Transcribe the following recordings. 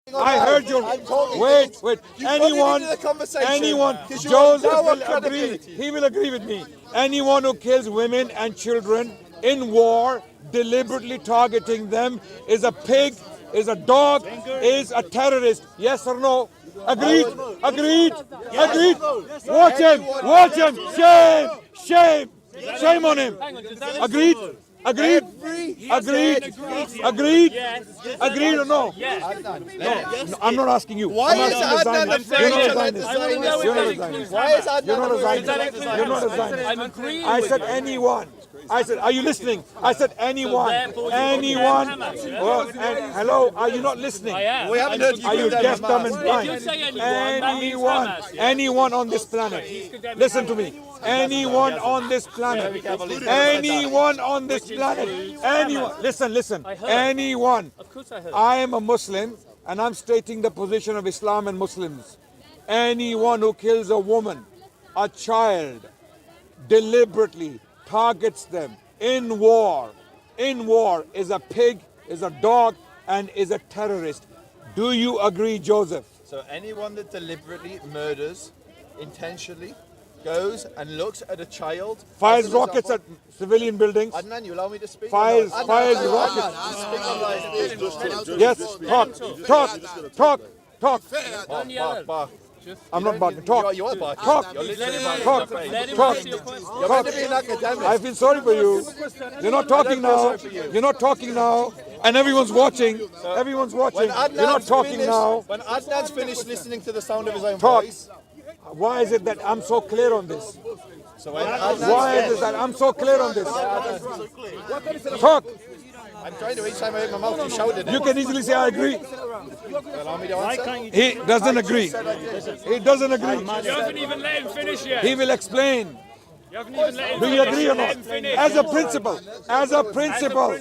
I heard you. Wait. Anyone, Joseph will agree. He will agree with me. Anyone who kills women and children in war, deliberately targeting them, is a pig, is a dog, is a terrorist. Yes or no? Agreed. Watch him. Shame on him. Agreed or no? No, I'm not asking you. Why is Adnan the Zionist? Why is Adnan You're not a Zionist. I'm agreeing. I said anyone. I said, are you listening? I said anyone. Hello, are you not listening? I am. We haven't heard you. Are you deaf, dumb, and If blind? you say anyone, Anyone on this planet. Listen to me. Anyone on this planet. Anyone. Listen. Anyone. Of course I heard. I am a Muslim and I'm stating the position of Islam and Muslims. Anyone who kills a woman, a child, deliberately targets them in war is a pig, is a dog, and is a terrorist. Do you agree, Joseph? So anyone that deliberately murders, intentionally, goes and looks at a child, Fires rockets at civilian buildings. Adnan, you allow me to speak? Fires rockets. Yes, talk. Bark. I'm not barking. Talk. You are barking. Talk. You're literally Talk. barking. Talk. You're meant to be an academic. I feel sorry for you. You're not talking now. And everyone's watching. You're not talking now. When Adnan's finished listening to the sound of his own Talk. voice. Why is it that I'm so clear on this? So when Why is it that I'm so clear on this? Talk. I'm trying to, each time I open my mouth, you shouted it. You can easily say I agree. Allow me to answer. He doesn't agree. You haven't even let him finish yet. He will explain. You haven't even let him Do finish. you agree or Let him not? finish. As a principle. principle,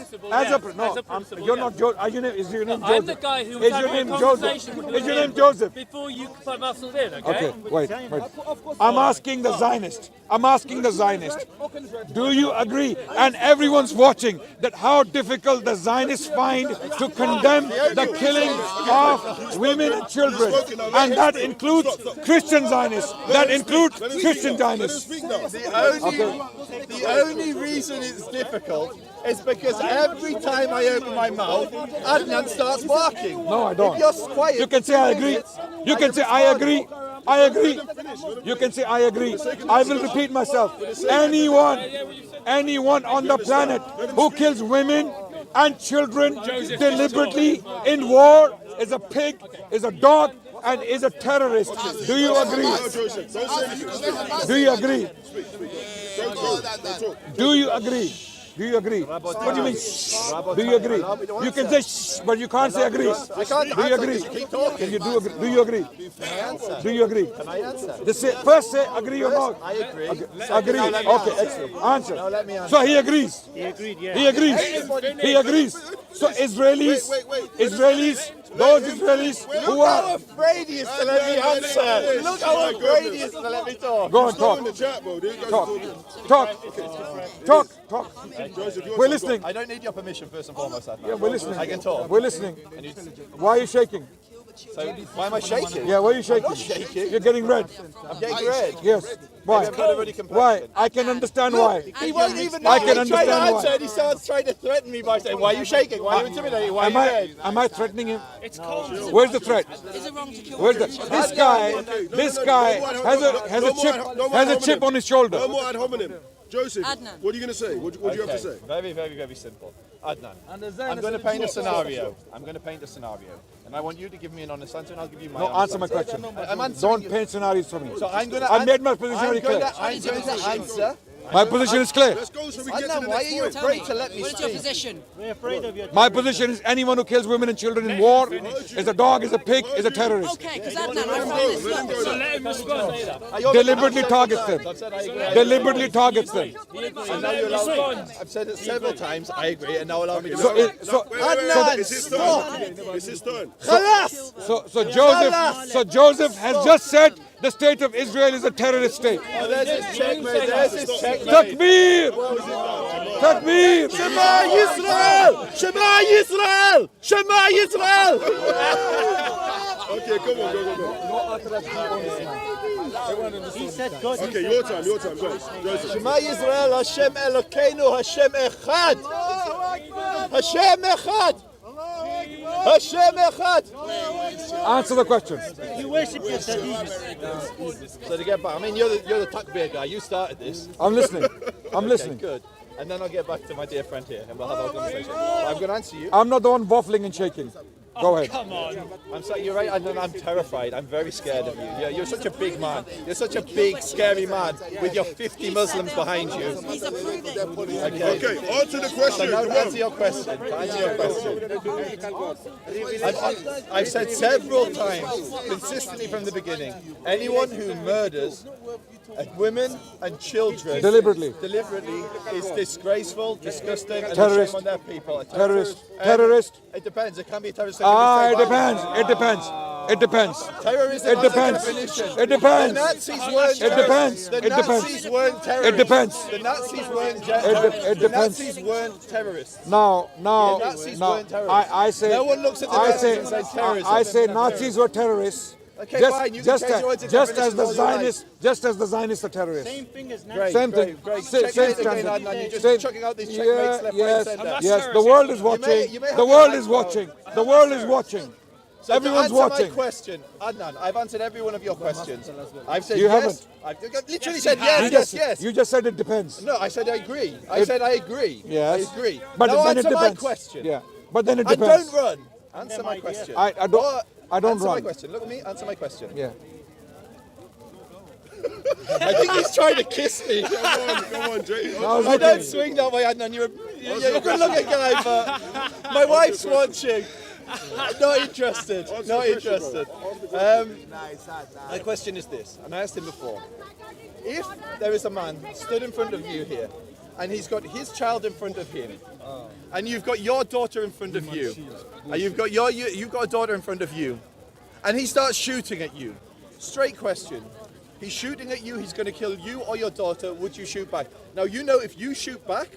You're not Joseph. Is your name Joseph? I'm the guy who was Is your having name a Joseph? conversation with Is your him name Joseph? before you put muscles in, Okay, wait. I'm asking the Zionist. Do you agree? And everyone's watching that how difficult the Zionists find to condemn the killing of women and children. And that includes Christian Zionists. The only reason it's difficult is because every time I open my mouth, Adnan starts barking. No, I don't. If you're quiet, You can say I agree. You can say I agree. You can say I agree. I will repeat myself. Anyone on the planet who kills women and children deliberately in war is a pig, is a dog, and is a terrorist. Do you agree? What do you mean? Shh. Do you agree? You can say shh, but you can't say agree. Do you agree? Can you do agree? Do you agree? Do you agree? Can I answer? First say agree or not. I agree. Agree. Okay, excellent. Answer. Now let me answer. So he agrees. He agrees. So Israelis, those Israelis who Look how are... afraid he is to let me answer. Look how afraid he is to let me talk. Go on, talk. We're listening. I don't need your permission first and foremost, Adnan. Yeah, we're listening. I can talk. We're listening. Why are you shaking? So why am I shaking? Yeah, why are you shaking? I'm not shaking. You're getting red. I'm getting red. Yes. Why? I've got a really complexion. Why? I can understand why. He won't even I know. can He tried to understand answer why. and he starts trying to threaten me by saying, why are you shaking? Why are you intimidating? Why are you red? Am I threatening him? It's cold. Where's the threat? Is it wrong to kill Where's the this guy has a chip on his shoulder. No more ad hominem. Joseph, Adnan. what are you going to say? What do you have to say? Very, very, very simple. Adnan, I'm going to paint a scenario. And I want you to give me an honest answer and I'll give you my No, honest answer my question. I'm answering Don't you. paint scenarios for me. So I'm going to I made my position very clear. I'm going to answer. My position is clear. Let's go so we get to Adnan, the why are next you point. afraid to let me What's your speak? position? My position is anyone who kills women and children in war is a dog, is a pig, is a terrorist. Okay, because Adnan, I find this Let him go. So let him respond. Deliberately targets them. Deliberately targets them. And now you allow me. I've said it several times. I agree, and now allow me to. Adnan, it's his turn. It's his turn. So Joseph has just said the state of Israel is a terrorist state. Oh, there's his checkmate. There's his checkmate. Takbir! Takbir! Shema Yisrael! Shema Yisrael! Shema Yisrael! Yeah, come on, go. He said God. Okay, your time, go. Shema Yisrael, Hashem Elokeinu, Hashem Echad. Hashem Echad. Hashem Echad. Answer the question. You worship your Sadiq. So to get back, I mean, you're the takbir guy. You started this. I'm listening. I'm Okay, listening. good. And then I'll get back to my dear friend here, and we'll have our conversation. But I'm going to answer you. I'm not the one waffling and shaking. Go ahead. Come on. I'm sorry, you're right, and I'm terrified. I'm very scared of you. You're such a big man. You're such a big, scary man with your 50 Muslims behind you. He's approving. Okay, answer the So question. now Come to answer on. your question. I've said several times, consistently from the beginning, anyone who murders women and children Deliberately. is disgraceful, disgusting, and Terrorist. a shame on their people. A Terrorist. It depends. It can be a terrorist. It depends. It depends. It depends. Terrorism It has a depends. definition. It depends. The Nazis weren't It depends. The It depends. Nazis weren't terrorists. It depends. The Nazis weren't It The depends. Nazis weren't terrorists. Now, The Nazis weren't terrorists. I say, No one looks at the I Nazis say, and says terrorism. I say Nazis were terrorists. Okay, fine, you can change your words to just as the definitions all you like. Zionists are terrorists. Same thing as now. Great, Same great, thing. Great. Same Checkmate again, standard. Adnan. You're just Same- chucking out these checkmates left, right, yes, and centre. yes. The world is watching. you may have The your world eyes is closed. watching. The world is watching. So Everyone's to answer watching. my question, Adnan, I've answered every one of your questions. I've said You yes. haven't. I've literally said You yes, just, yes. You just said it depends. No, I said I agree. I said I agree. Yes. I agree. But now then it answer my depends. question. Yeah. But then it And depends. don't run. Answer my question. I don't. What? I don't Answer my run. question. Look at me. Answer my question. Yeah. I think he's trying to kiss me. Come on, Jay. I don't swing that way, Adnan. You're a good-looking guy, but my wife's watching. Not interested. Not interested. My question is this, and I asked him before. If there is a man stood in front of you here, and he's got his child in front of him, and you've got your daughter in front of you, and you've got a daughter in front of you, and he starts shooting at you. Straight question. He's shooting at you, he's going to kill you or your daughter, would you shoot back? Now, you know if you shoot back,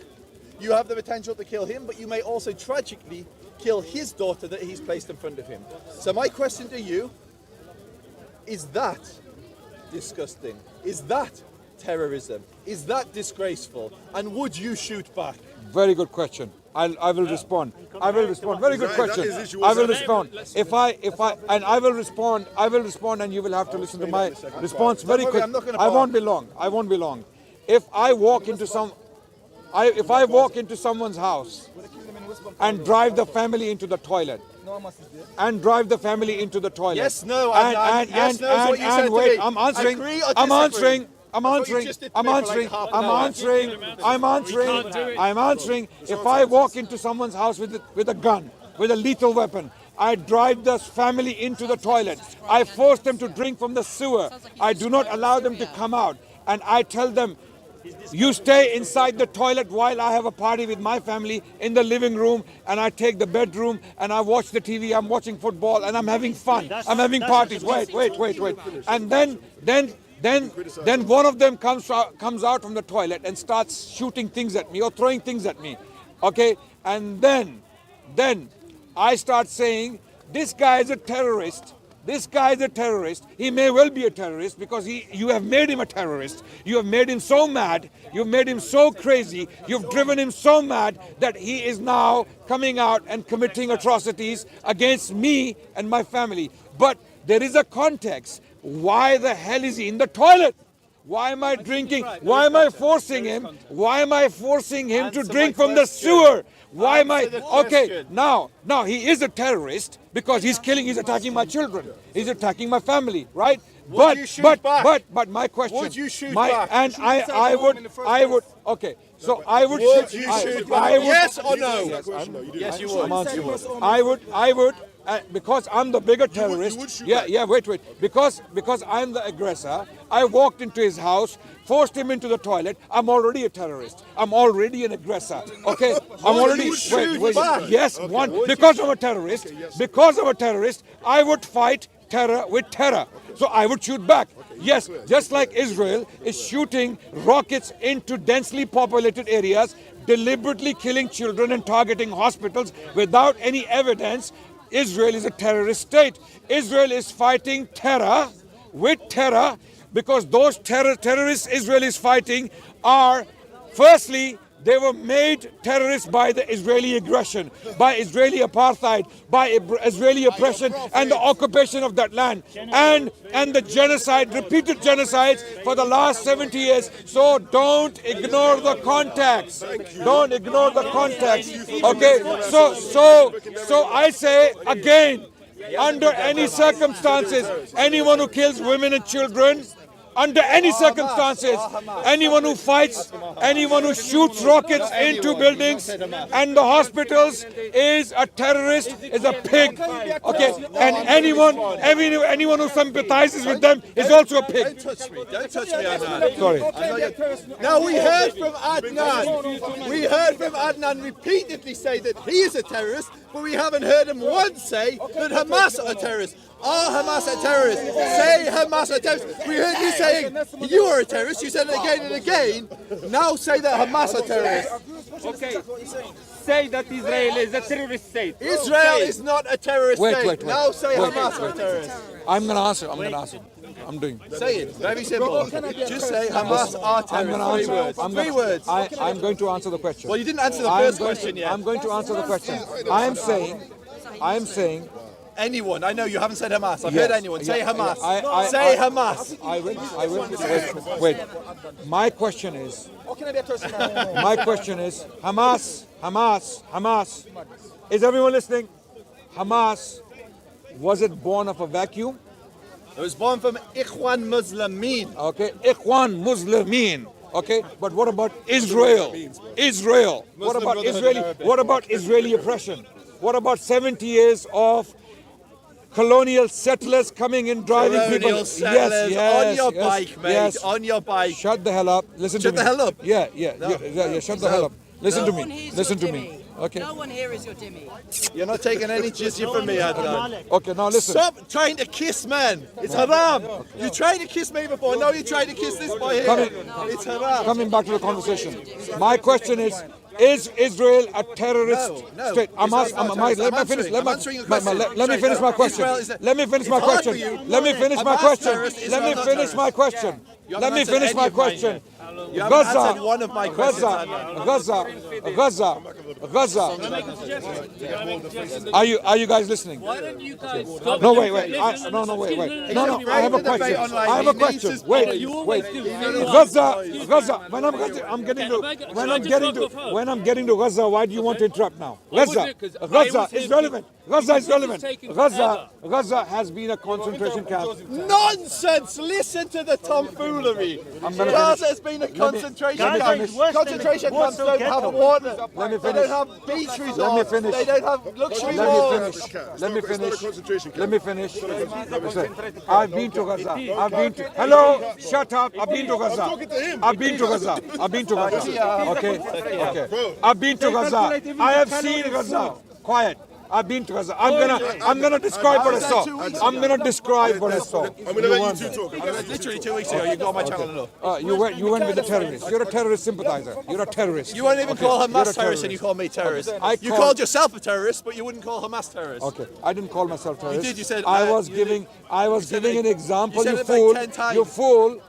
you have the potential to kill him, but you may also tragically kill his daughter that he's placed in front of him. So my question to you, is that disgusting? Is that terrorism? Is that disgraceful? And would you shoot back? Very good question. I will respond. I will respond. Very good That question. is issue. I will respond. I will respond, and you will have to listen to my response very Don't worry, quick. I'm not gonna I won't bark. be long. If I walk into someone's house and drive the family into the toilet, Yes, no, Adnan. Yes, no is what you said to wait, me. I'm answering. Agree or I'm disagree? answering. I'm answering. just did I'm for like answering. half an I'm hour. answering. I'm answering. I'm answering. If I walk into someone's house with a gun, with a lethal weapon, I drive the family into the toilet. I force them to drink from the sewer. I do not allow them to come out. And I tell them, you stay inside the toilet while I have a party with my family in the living room, and I take the bedroom and I watch the TV, I'm watching football and I'm having fun. I'm having parties. Wait. And then one of them comes out from the toilet and starts shooting things at me or throwing things at me. Okay? And then I start saying, this guy is a terrorist. This guy is a terrorist. He may well be a terrorist because you have made him a terrorist. You have made him so mad. You've made him so crazy. You've driven him so mad that he is now coming out and committing atrocities against me and my family. But there is a context. Why the hell is he in the toilet? Why am I drinking? Why am I forcing him? Why am I forcing him to drink from the sewer? Why am I? Okay, now he is a terrorist because he's attacking my children. He's attacking my family, right? Would you shoot back? But my question. Would you shoot back? And I would. Okay, so I would. Would you shoot back? Yes or no? Yes, you would. I'm answering. I would. Because I'm the bigger terrorist. would shoot Wait. Because I'm the aggressor. I walked into his house, forced him into the toilet. I'm already a terrorist. I'm already an aggressor. Okay? I'm already. would shoot Wait. back. Yes, because I'm a terrorist. Because I'm a terrorist, I would fight terror with terror. So I would shoot back. Yes, just like Israel is shooting rockets into densely populated areas, deliberately killing children and targeting hospitals without any evidence. Israel is a terrorist state. Israel is fighting terror with terror because those terrorists Israel is fighting are, firstly, they were made terrorists by the Israeli aggression, by Israeli apartheid, by Israeli oppression and the occupation of that land, and the genocide, repeated genocides for the last 70 years. So don't ignore the context. Don't ignore the context. Okay. So I say again, under any circumstances, anyone who kills women and children, under any circumstances, anyone who fights, anyone who shoots rockets into buildings and the hospitals is a terrorist, is a pig. Okay, and anyone who sympathizes with them is also a pig. Don't touch me, Adnan. Sorry. Now we heard from Adnan repeatedly say that he is a terrorist, but we haven't heard him once say that Hamas are terrorists. Are Hamas a terrorist? Say Hamas are terrorists. We heard you saying you are a terrorist. You said it again and again. Now say that Hamas are terrorists. Okay. Say that Israel is a terrorist state. Israel is not a terrorist state. Wait. Now say Hamas are terrorists. I'm going to answer. I'm doing. Say it. Very simple. Just say Hamas are terrorists. Three words. I'm going to answer the question. Well, you didn't answer the first question yet. I'm going to answer the question. I'm saying. Anyone. I know you haven't said Hamas. I've heard anyone. Say Hamas. Say Hamas. I will. Wait. My question is Hamas. Is everyone listening? Hamas, was it born of a vacuum? It was born from Ikhwan Muslimin. Okay, Ikhwan Muslimin. Okay, but what about Israel? What about Israeli oppression? What about 70 years of colonial settlers coming in, driving people? Settlers, on your bike, mate. On your bike. Shut the hell up. Listen to me. Shut the hell up. Yeah. Shut the hell up. Listen to me. Listen to me. Okay. No one here is your Dimmy. You're not taking any jizya from me, Adnan. Okay, now listen. Stop trying to kiss men. It's haram. You tried to kiss me before. Now you try to kiss this boy here. It's haram. Coming back to the conversation. My question is Israel a terrorist state? Let me finish my question. Let me finish my question. Gaza. One of my questions. Gaza. Are you guys listening? Why don't you guys stop? No, wait. I have a question. Wait. Gaza. When I'm getting to Gaza, why do you want to interrupt now? Gaza is relevant. Gaza has been a concentration camp. Nonsense! Listen to the tomfoolery. Gaza has been a concentration camp. Concentration camps don't have water. They don't have beach resorts. They don't have luxury malls. Let me finish. I've been to Gaza. Hello, shut up. I've been to Gaza. Okay. I've been to Gaza. I have seen Gaza. Quiet. I've been to Gaza. I'm gonna describe what I saw. I'm gonna describe what I saw. Literally 2 weeks ago, you got on my channel enough. You went with the terrorists. You're a terrorist sympathizer. You're a terrorist. You won't even call Hamas terrorist and you call me terrorist. You called yourself a terrorist, but you wouldn't call Hamas terrorist. Okay, I didn't call myself terrorist. You did. You said I was giving an example. You fool.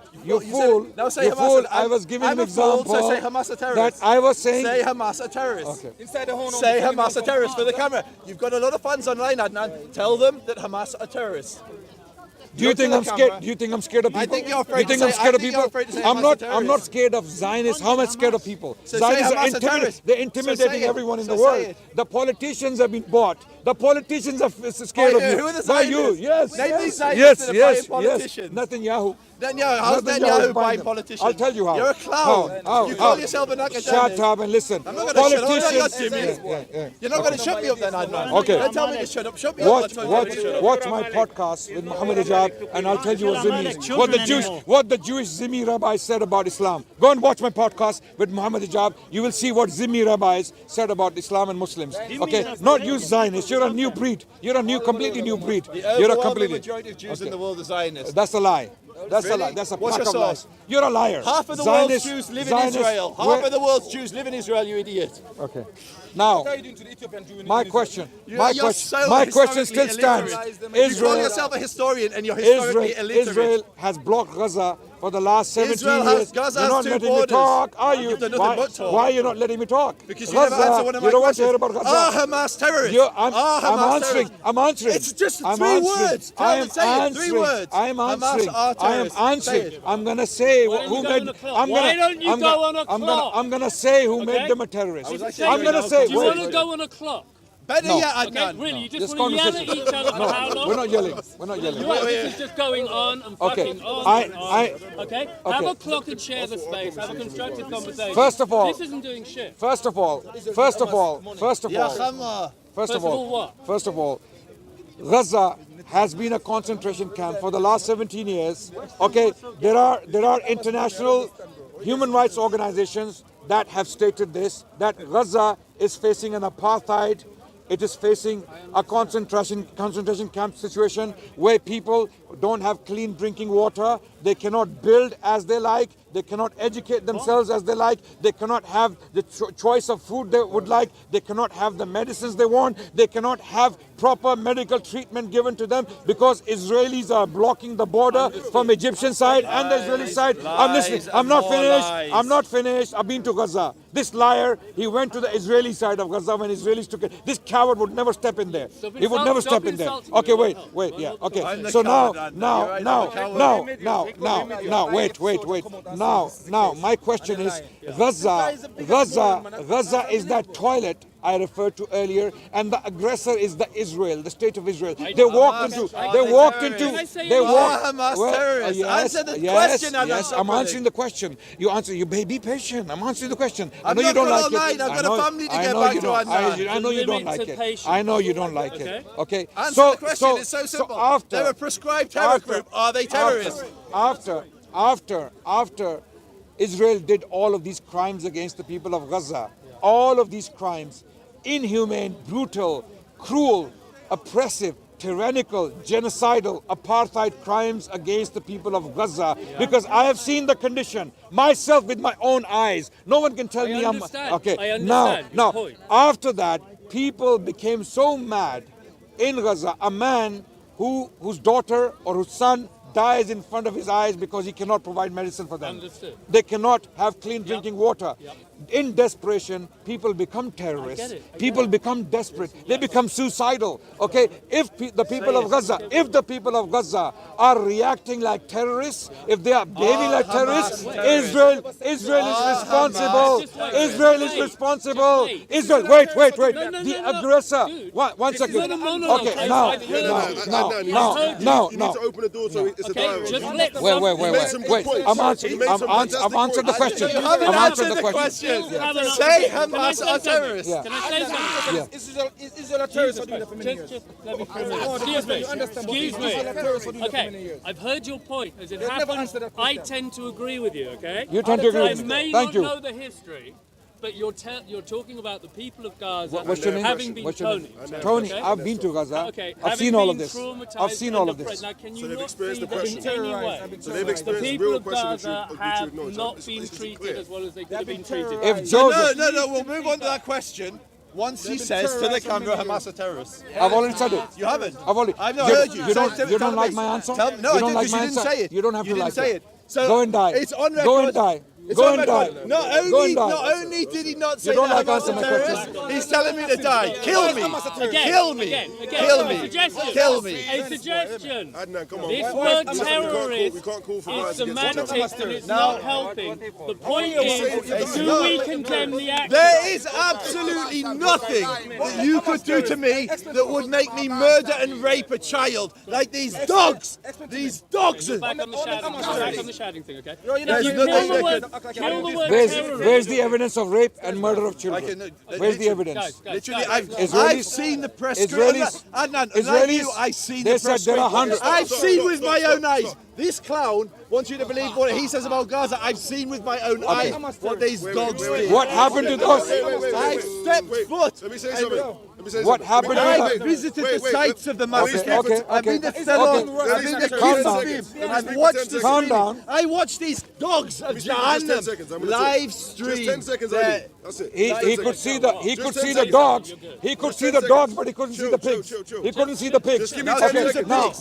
Now say Hamas. I was giving an example. So say Hamas a terrorist. That I was saying. Say Hamas a terrorist. Okay. Say Hamas a terrorist for the camera. You've got a lot of fans online, Adnan. Tell them that Hamas are terrorists. Do you think I'm scared? Do you think I'm scared of people? I think you're afraid. I'm not scared of Zionists. How am I scared of people? So Zionists they're intimidating everyone in the world. The politicians have been bought. The politicians are scared of you. Who are the Zionists? Yes. Netanyahu. How's Netanyahu buying politicians? I'll tell you how. You're a clown. You call yourself an academic. Shut up and listen. I'm not going to shut up. You're not going to shut me up then, Adnan. Okay. Don't tell me to shut up. Shut me up. Watch my podcast with Muhammed and I'll tell you what the Jewish Zimmi rabbis said about Islam. Go and watch my podcast with Muhammad Hijab. You will see what Zimmi rabbis said about Islam and Muslims. Okay, not you Zionists. You're a new breed. You're a completely new breed. The overwhelming majority of Jews in the world are Zionists. That's a lie. That's a lie. That's a What's pack your of lies. source? You're a liar. Half of the world's Zionist- Jews live in Zionist- Israel. Half of the world's Jews live in Israel, you idiot. Okay. Now, my question You're so my question still historically stands. illiterate. You call yourself a historian and you're historically illiterate. Israel has blocked Gaza for the last 17 Israel has- years. Gaza You're has not two letting borders. me talk, are you? You've done nothing but talk. Why are you not letting me talk? Because you never answer one of my you don't want questions. to hear about Gaza. Are Hamas terrorists? I'm Hamas answering. terrorists? I'm answering. It's just I'm three answering. words. I am Say it. answering. 3 words. I am Hamas answering. are I am terrorists. Say answering. it. I'm gonna say Why don't who you go made. on a clock? I'm gonna. Why don't you I'm go gonna- on a I'm gonna. clock? I'm gonna say who Okay. made them a terrorist. Do I'm gonna say. you wait, want to wait. go on a clock? Better No. yet, Okay, Adnan. really? You This just want to yell at conversation- each other for how long? We're not yelling. We're not yelling. This is just going on and Okay. fucking on I- and on. I- Okay? Have a clock and share the space. Have a constructive conversation. First of all- this isn't doing shit. First of all, Ya Khama. First of all, Gaza has been a concentration camp for the last 17 years. Okay, there are international human rights organizations that have stated this, that Gaza is facing an apartheid. It is facing a concentration camp situation where people don't have clean drinking water. They cannot build as they like. They cannot educate themselves as they like. They cannot have the choice of food they would like. They cannot have the medicines they want. They cannot have proper medical treatment given to them because Israelis are blocking the border from Egyptian side and the Israeli side. I'm listening. I'm not finished. I'm not finished. I've been to Gaza. This liar, he went to the Israeli side of Gaza when Israelis took it. This coward would never step in there. He would never step in there. Okay, wait, yeah, okay. So now, wait. Now, my question is, Gaza is that toilet I referred to earlier, and the aggressor is the state of Israel. They walked into. Hamas terrorists. Answer the question, Adnan. Yes, I'm answering the question. You answer. You be patient. I'm answering the question. I I'm know you not don't gonna like lie, it. I've got a family to I get know back you to, don't. Adnan. I know you don't Limit like to it. patience. I know you don't like it. Okay. Answer the question. It's so simple. after They're a prescribed terror group. Are they terrorists? After Israel did all of these crimes against the people of Gaza, all of these crimes, inhumane, brutal, cruel, oppressive, tyrannical, genocidal, apartheid crimes against the people of Gaza, because I have seen the condition myself with my own eyes. No one can tell me I'm okay. I understand your Now, point. after that, people became so mad in Gaza. A man whose daughter or whose son dies in front of his eyes because he cannot provide medicine for them. Understood. They cannot have clean drinking water. In desperation, people become terrorists. People become desperate. They become suicidal. Okay, if the people of Gaza are reacting like terrorists, if they are behaving like terrorists, Israel is responsible. Israel is responsible. Israel, wait. The aggressor. One second. not a monologue. Okay, I've heard now. You need to open the door so it's a dialogue. Just let Wait. I've answered the question. You haven't I've answered answered the the question. question. Say Hamas are terrorists. Yeah. Can I say something? Yeah. Is Israel a terrorist for doing that for many years? Just let me Excuse me. Okay, I've heard your point. As it happens, I tend to agree with you, okay? You tend to agree I with me. may Thank not you. know the history, but you're talking about the people of Gaza What's your name? having been What's your name? Tony. Tony, Okay? I've been to Gaza. Okay, I've having seen all been of this. traumatized I've seen all and of this. oppressed. Now, can you So they've not experienced see that in oppression. any way? So they've The experienced people real of oppression Gaza which you have acknowledge. not This been is treated clear. as well as they could have been treated. If Joseph, No, we'll move on to that question. Once he says to the camera, Hamas are terrorists. I've already said it. You haven't. I've not heard you. You So don't like my answer? No, You I don't did, like because my you didn't answer? say it. You don't have You to didn't like say it. it. So Go and die. It's on record. Go and die. It's Go on and die. record. Not Go and die. only did he not say don't that like Hamas answering are my terrorists, question. he's telling me to die. Kill me. Again, Kill me. again, Kill a me. suggestion. Kill me. A suggestion. Adnan, come on. This Listen, word we terrorist can't call for is violence against each semantics other. and it's not helping. The point is, do we condemn the action? There is absolutely nothing that you could do to me that would make me murder and rape a child like these dogs. These dogs. Back on the shouting. Back on the shouting thing, okay? There's If you nothing kill the that word, kill the word Where's terrorist. the evidence of rape and murder of children? Where's the evidence? Literally, I've Israelis- seen the prescription. Israelis- Adnan, like Israelis- you, I've seen they the said there are prescription. hundreds. I've seen with my own eyes. This clown wants you to believe what he says about Gaza. I've seen with my own eyes what these dogs do. What happened to those? I've stepped foot. Let me say something. What happened? I visited the sites of the mosque. I've been to Salon, I've been to Kingston, I've watched the Calm down. I watched these dogs of Jahannam live stream. Just 10 seconds, Ali. That's it. He could see the dogs. He could see the dogs, but he couldn't see the pigs. He couldn't see the pigs. Just give me 10 seconds. No.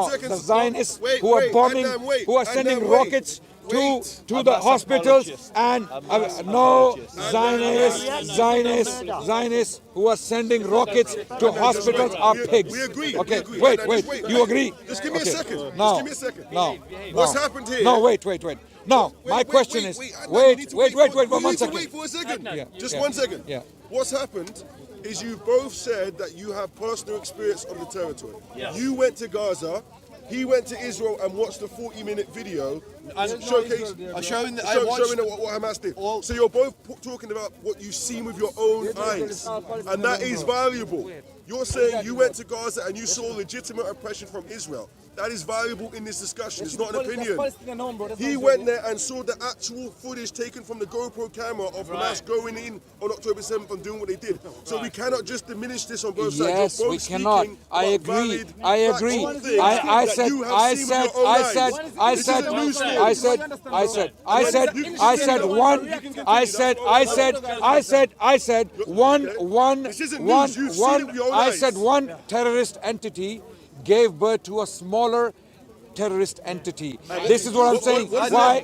seconds. The Zionists Wait, who are wait, bombing, Adnan, wait. who are sending Adnan, wait. rockets to the hospitals, and no Zionists who are sending rockets to hospitals are pigs. We agree. Okay, we agree. wait. Adnan, You agree? Just give me a second. No. Just give me a second. No. What's happened here? No, wait. No, my question is, wait, 1 second. Wait for a second. Just Yeah. 1 second. Yeah. What's happened is you both said that you have personal experience of the territory. You went to Gaza. He went to Israel and watched a 40-minute video showing what Hamas did. So you're both talking about what you've seen with your own eyes, and that is valuable. You're saying you went to Gaza and you saw legitimate oppression from Israel. That is valuable in this discussion. It's not an opinion. He went there and saw the actual footage taken from the GoPro camera of Hamas going in on October 7th and doing what they did. So we cannot just diminish this on both sides. Yes, You're both we cannot. speaking I about agree. valid, I agree. factual things I that said, you have I seen said, with your own I eyes. said, I This is said, a news story. I said, one terrorist entity gave birth to a smaller terrorist entity. This is what I'm saying. Why?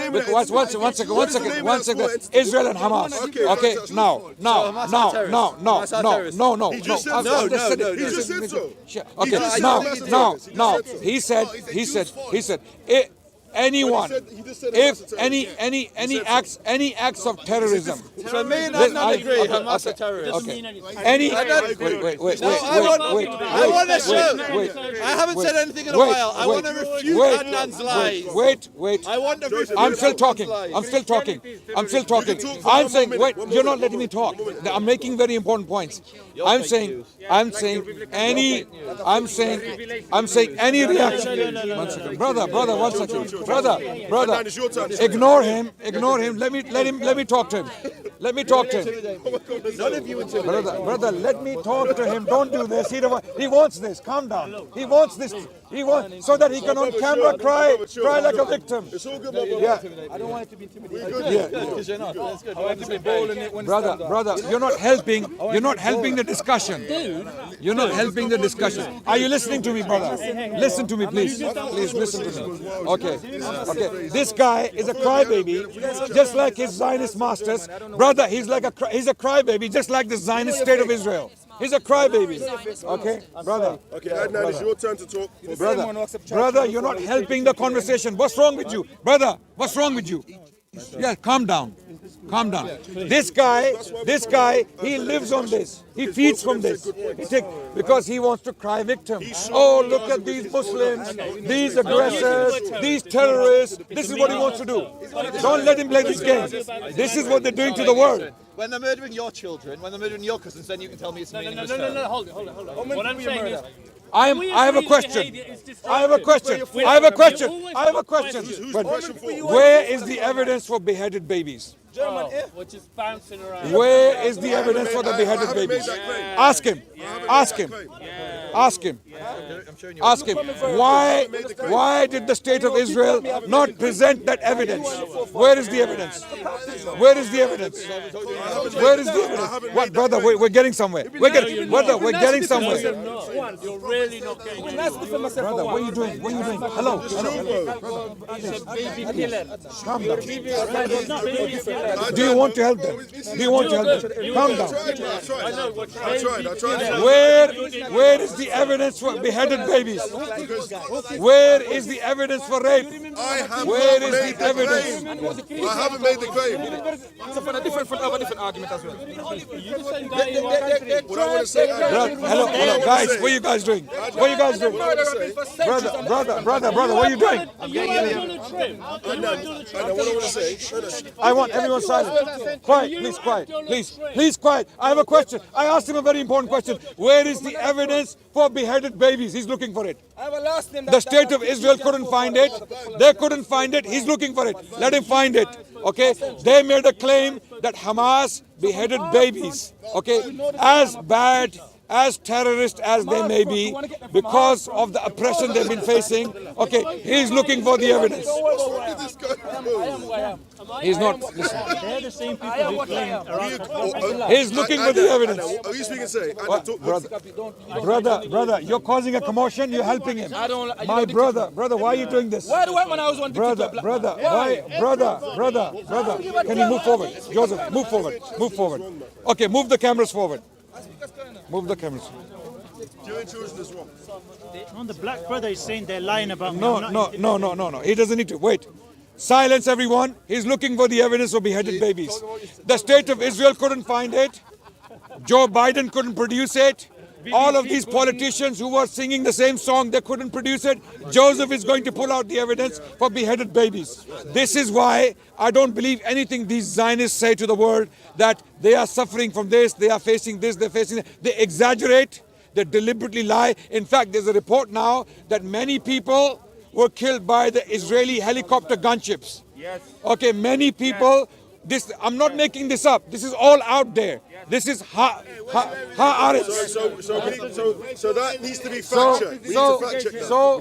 Because one second. Israel and Hamas. Okay, no. He just said so. He just said so. Okay, no. He said, anyone, if any acts of terrorism. So me and Adnan agree, Hamas are terrorists. Wait. I want to show. I haven't said anything in a while. I want to refute Adnan's lies. Wait. I want to refute I'm still Adnan's talking. lies. I'm still talking. I'm saying, wait, you're not letting me talk. I'm making very important points. I'm saying any reaction. 1 second. Brother, 1 second. Brother. Ignore him. Let me talk to him. Brother, let me talk to him. Don't do this. He wants this. Calm down. He wants this. He wants so that he can on camera cry like a victim. It's all good, my brother. I don't want it to be intimidating. Because you're not. That's good. I want to be bold in it when Brother, you're not helping the discussion. You're not helping the discussion. Are you listening to me, brother? Listen to me, please. Please listen to me. Okay. This guy is a crybaby, just like his Zionist masters. Brother, he's a crybaby, just like the Zionist state of Israel. He's a crybaby. Okay, brother. Okay, Adnan, it's your turn to talk. Brother, you're not helping the conversation. What's wrong with you, brother? What's wrong with you? Yeah, calm down. This guy, he lives on this. He feeds from this. Because he wants to cry victim. Oh, look at these Muslims, these aggressors, these terrorists. This is what he wants to do. Don't let him play this game. This is what they're doing to the world. When they're murdering your children, when they're murdering your cousins, then you can tell me it's meaningless. No, hold it. What I'm saying is, I have a question. Where is the evidence for beheaded babies? we're just bouncing around. Where is the evidence for the beheaded babies? Ask him. Why did the state of Israel not present that evidence? Where is the evidence? What, brother? We're getting somewhere. We're getting somewhere. You're really not getting anywhere. Brother, what are you doing? Hello. Calm down. Do you want to help them? Calm down. I tried. Where is the evidence for beheaded babies? Where is the evidence for rape? Where is the evidence? I haven't made the claim. Have a different argument as well. What I want to say, Hello, guys. What are you guys doing? Brother, what are you doing? I want everyone silent. Quiet. Please, quiet. I have a question. I asked him a very important question. Where is the evidence for beheaded babies? He's looking for it. The state of Israel couldn't find it. They couldn't find it. He's looking for it. Let him find it. Okay? They made a claim that Hamas beheaded babies, okay, as bad, as terrorist as they may be, because of the oppression they've been facing, okay, he's looking for the evidence. He's not, listen. They're the same people who claim He's looking for the evidence. Are you speaking, say? Brother, you're causing a commotion, you're helping him. My brother, why are you doing this? Why the white man always want to Brother, can you move forward? Joseph, move forward. Okay, move the cameras forward. Move the cameras. Killing children is wrong. No, the black brother is saying they're lying about me. No. He doesn't need to. Wait. Silence, everyone. He's looking for the evidence of beheaded babies. The state of Israel couldn't find it. Joe Biden couldn't produce it. All of these politicians who were singing the same song, they couldn't produce it. Joseph is going to pull out the evidence for beheaded babies. This is why I don't believe anything these Zionists say to the world, that they are suffering from this, they are facing this, they're facing that. They exaggerate, they deliberately lie. In fact, there's a report now that many people were killed by the Israeli helicopter gunships. Yes. Okay, many people. This, I'm not making this up. This is all out there. This is haaretz. So that needs to be fact checked. So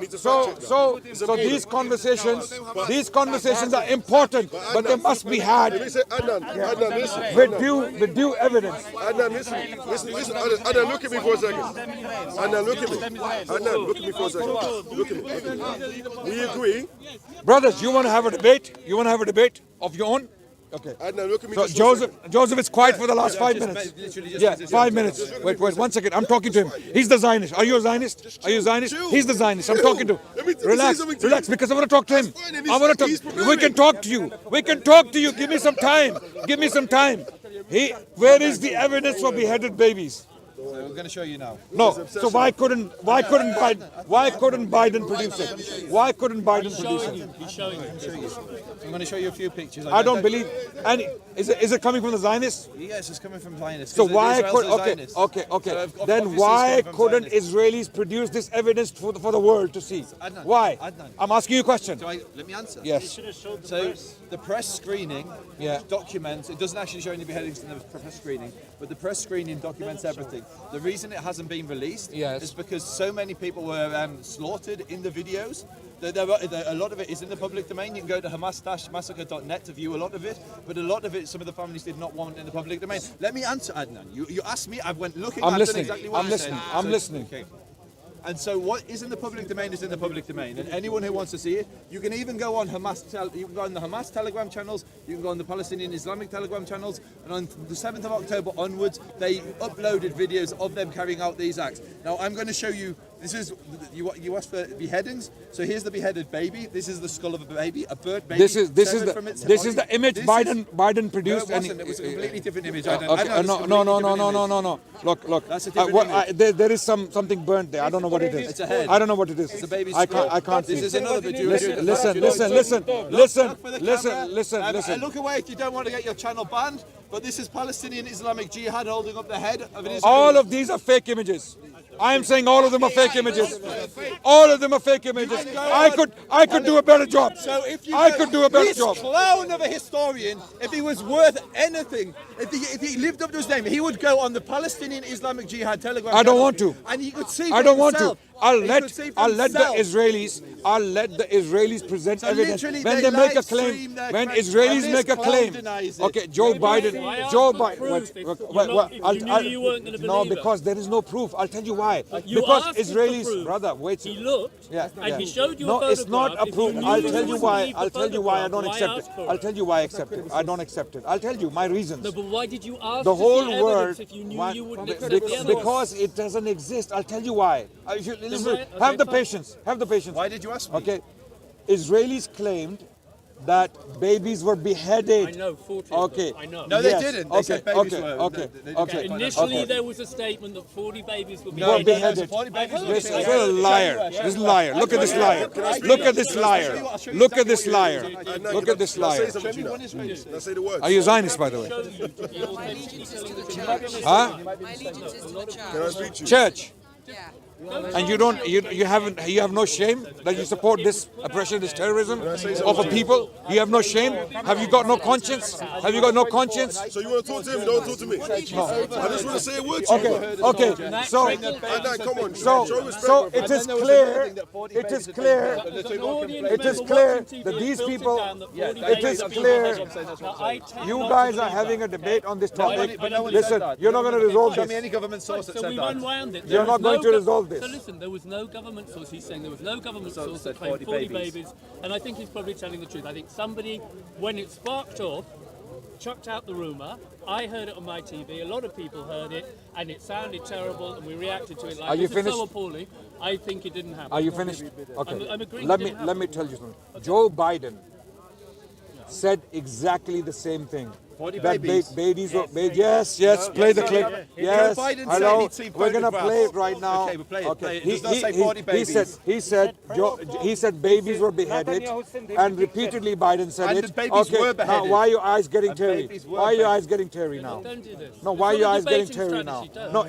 these conversations are important, but they must be had Adnan, listen. with due evidence. Adnan, listen. Adnan, look at me for a second. Adnan, look at me. Adnan, look at me for a second. Look at me. We agree. Brothers, you want to have a debate? You want to have a debate of your own? Okay. Adnan, look at me. So Joseph is quiet for the last 5 minutes. Yeah, 5 minutes. Wait, 1 second. I'm talking to him. He's the Zionist. Are you a Zionist? Are you a Zionist? He's the Zionist. I'm talking to him. Relax, because I want to talk to him. We can talk to you. Give me some time. Where is the evidence for beheaded babies? We're going to show you now. No. So why couldn't Biden produce it? Why couldn't Biden produce it? He's showing you. I'm going to show you a few pictures. I don't believe. And is it coming from the Zionists? Yes, it's coming from Zionists. So why could Okay. So then why couldn't Israelis produce this evidence for the world to see? Adnan, Why? Adnan. I'm asking you a question. Let me answer. Yes. So the press screening Yeah. documents. It doesn't actually show any beheadings in the press screening, but the press screening documents everything. The reason it hasn't been released is because so many people were slaughtered in the videos. A lot of it is in the public domain. You can go to hamas-massacre.net to view a lot of it, but a lot of it, some of the families did not want in the public domain. Let me answer, Adnan. You asked me, I went looking, I'm I've listening. done exactly what I said. I'm listening. Okay. And so what is in the public domain is in the public domain, and anyone who wants to see it, you can even go on the Hamas Telegram channels, you can go on the Palestinian Islamic Telegram channels, and on the 7th of October onwards, they uploaded videos of them carrying out these acts. Now I'm going to show you. This is you asked for beheadings, so here's the beheaded baby. This is the skull of a baby, a bird baby. This is the image Biden produced. No, it wasn't. It was a completely different image. No. Look. That's a different image. There is something burnt there. I don't know what it is. It's a head. I don't know what it is. It's a baby's I skull. can't see. This is another video. Listen. Look away if you don't want to get your channel banned. But this is Palestinian Islamic Jihad holding up the head of an Israeli. All of these are fake images. I am saying all of them are fake images. All of them are fake images. I could do a better job. So if you could do a better job. This clown of a historian, if he was worth anything, if he lived up to his name, he would go on the Palestinian Islamic Jihad Telegram. I don't want to. And he could see. I don't want to. I'll let the Israelis. Israelis present evidence when they they make a live claim. stream their When crimes, Israelis and make a this claim. clown denies it. Okay, Joe Biden. No, believe because there is no proof. I'll tell you why. You Because asked him for Israelis, proof. brother, wait. He looked, and he showed you a No, photograph. it's not a If proof. you knew I'll you tell you wouldn't why. believe the I'll tell you why I don't photograph, accept why it. ask for it? I'll tell you why I accept it. I don't accept it. I'll tell you my reasons. No, but why did you ask The to whole see world. evidence if you knew you wouldn't accept the evidence? Because it doesn't exist. I'll tell you why. Have the patience. Why did you ask me? Okay. Israelis claimed that babies were beheaded. I know, 40. Okay. I know. No, they didn't. They said babies were. Okay. Initially, there was a statement that 40 babies were Were beheaded. beheaded. This is a liar. This is a liar. Look at this liar. Look at this liar. Look at this liar. Look at this liar. Let's say the words. Are you Zionist, by the way? My allegiance is to the church. Huh? My allegiance is to the church. Can I speak to you? Church. Yeah. And you have no shame that you support this oppression, this terrorism of a people? You have no shame? Have you got no conscience? Have you got no conscience? So you want to talk to him? Don't talk to me. I just want to say a word to you. Okay. So Adnan, come on. So it is clear that these people, it is clear, you guys are having a debate on this topic. Listen, you're not going to resolve Show me any this. government source that So said we that. unwound it. You're not going to resolve this. So listen, there was no government source. He's saying there was no government source said that claimed 40 40 babies. babies. And I think he's probably telling the truth. I think somebody, when it sparked off, chucked out the rumour. I heard it on my TV. A lot of people heard it, and it sounded terrible, and we reacted to it like Are you this is so finished? appalling. I think it didn't happen. Are you finished? Okay. I'm agreeing Let it me didn't tell you something. Joe Biden said exactly the same thing. 40 That babies. babies were yes, play the clip. Yes, Joe Biden said hello. he'd seen We're gonna photographs. play it right now. Okay, we'll play it, play it. It He, does not say 40 babies. he said babies were beheaded, and repeatedly Biden said And it. the babies were Now beheaded. why are your eyes getting teary? babies were Why are your eyes getting teary now? Don't do this. No, why are It's your not a eyes getting debating teary now? strategy, don't. No,